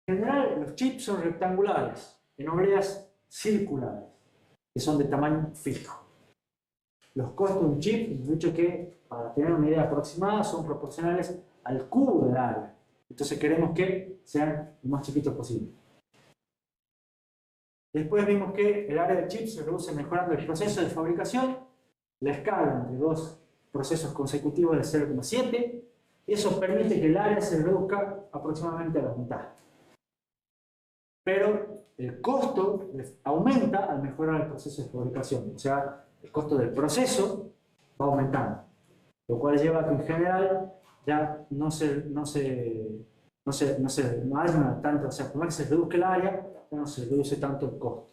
En general, los chips son rectangulares, en obleas circulares, que son de tamaño fijo. Los costos de un chip, hemos dicho que, para tener una idea aproximada, son proporcionales al cubo del área. Entonces queremos que sean lo más chiquitos posible. Después vimos que el área del chip se reduce mejorando el proceso de fabricación, la escala entre dos procesos consecutivos de 0,7, y eso permite que el área se reduzca aproximadamente a la mitad. Pero el costo aumenta al mejorar el proceso de fabricación, o sea, el costo del proceso va aumentando, lo cual lleva a que en general ya no haya tanto, o sea, por más que se reduzca el área, ya no se reduce tanto el costo.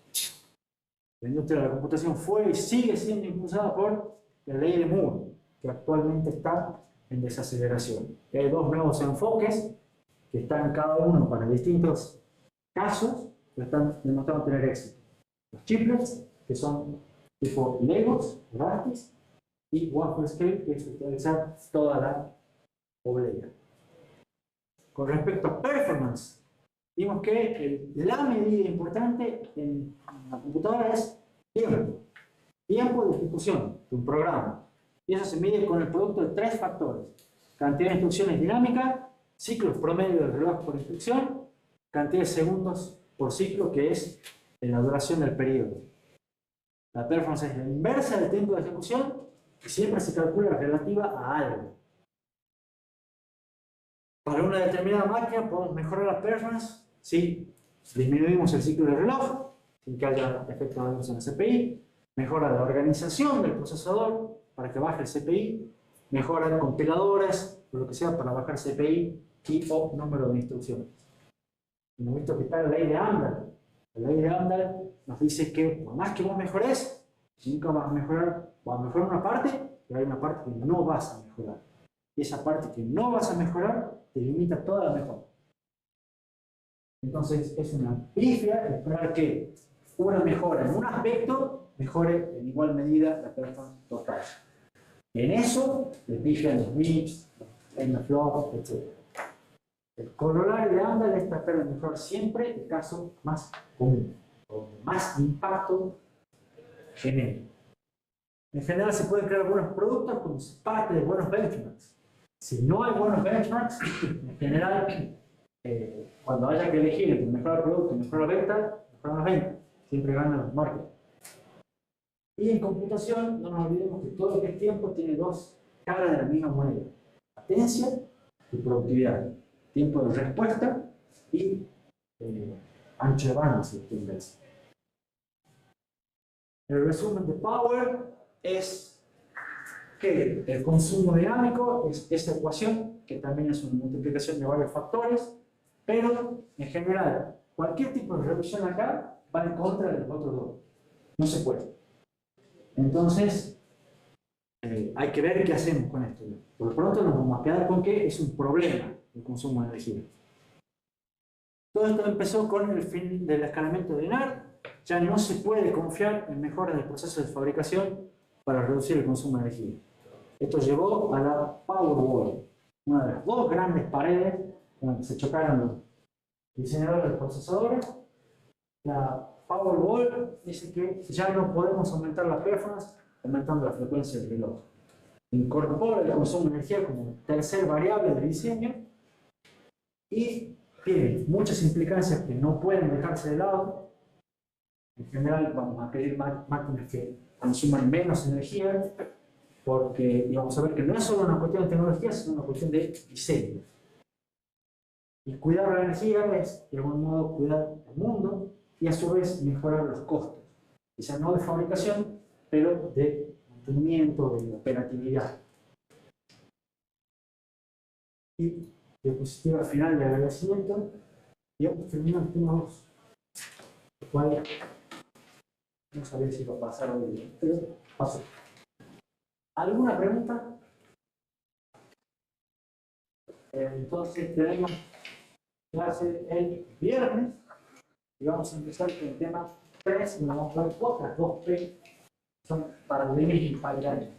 La industria de la computación fue y sigue siendo impulsada por la ley de Moore, que actualmente está en desaceleración. Y hay dos nuevos enfoques que están cada uno para distintos casos, que están demostrando tener éxito. Los chiplets, que son tipo Legos, gratis, y Waffle Scale, que es utilizar toda la oblea. Con respecto a performance, vimos que la medida importante en la computadora es tiempo. Tiempo de ejecución de un programa. Y eso se mide con el producto de tres factores. Cantidad de instrucciones dinámica, ciclos promedio del reloj por instrucción, cantidad de segundos por ciclo, que es la duración del periodo. La performance es la inversa del tiempo de ejecución y siempre se calcula relativa a algo. Para una determinada máquina podemos mejorar la performance si disminuimos el ciclo del reloj, sin que haya efectos adversos en el CPI, mejora la organización del procesador para que baje el CPI, mejora compiladores, o lo que sea, para bajar CPI y o número de instrucciones. Hemos visto que está la ley de Amdahl. La ley de Amdahl nos dice que por más que vos mejores, nunca vas a mejorar una parte, pero hay una parte que no vas a mejorar. Y esa parte que no vas a mejorar te limita toda la mejora. Entonces es una pifia esperar que una mejora en un aspecto mejore en igual medida la performance total. En eso le pifian los MIPS, los MFLOP, etc. El corolario de Amdahl es tratar de mejorar siempre el caso más común, o más impacto genera. En general se pueden crear buenos productos como parte de buenos benchmarks. Si no hay buenos benchmarks, en general, cuando haya que elegir entre mejorar el producto y mejorar la venta, mejorar las ventas. Siempre ganan los marketing. Y en computación, no nos olvidemos que todo lo que es tiempo tiene dos caras de la misma moneda: latencia y productividad. Tiempo de respuesta y ancho de banda, si usted inversa. El resumen de Power es que el consumo dinámico es esta ecuación, que también es una multiplicación de varios factores, pero en general, cualquier tipo de reducción acá va en contra de los otros dos. No se puede. Entonces, hay que ver qué hacemos con esto. Por lo pronto nos vamos a quedar con que es un problema el consumo de energía. Todo esto empezó con el fin del escalamiento de Lennard. Ya no se puede confiar en mejoras del proceso de fabricación para reducir el consumo de energía. Esto llevó a la Powerwall, una de las dos grandes paredes con las que se chocaron los diseñadores de procesadores. La Powerwall dice que ya no podemos aumentar la performance aumentando la frecuencia del reloj. Incorpora el consumo de energía como tercer variable de diseño y tiene muchas implicancias que no pueden dejarse de lado. En general vamos a pedir máquinas que consuman menos energía, porque vamos a ver que no es solo una cuestión de tecnología, sino una cuestión de diseño. Y cuidar la energía es, de algún modo, cuidar el mundo y a su vez mejorar los costos. Quizás no de fabricación, pero de mantenimiento, de operatividad. Y diapositiva final de agradecimiento. Y hemos terminado el tema 2. Lo cual no sabía si iba a pasar hoy, pero pasó. ¿Alguna pregunta? Entonces tenemos clase el viernes y vamos a empezar con el tema 3 y vamos a ver otras 2 P son para el y para el año.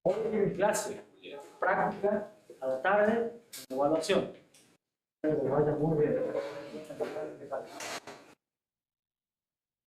Hoy tiene clase práctica a la tarde de evaluación. Espero que vaya muy bien.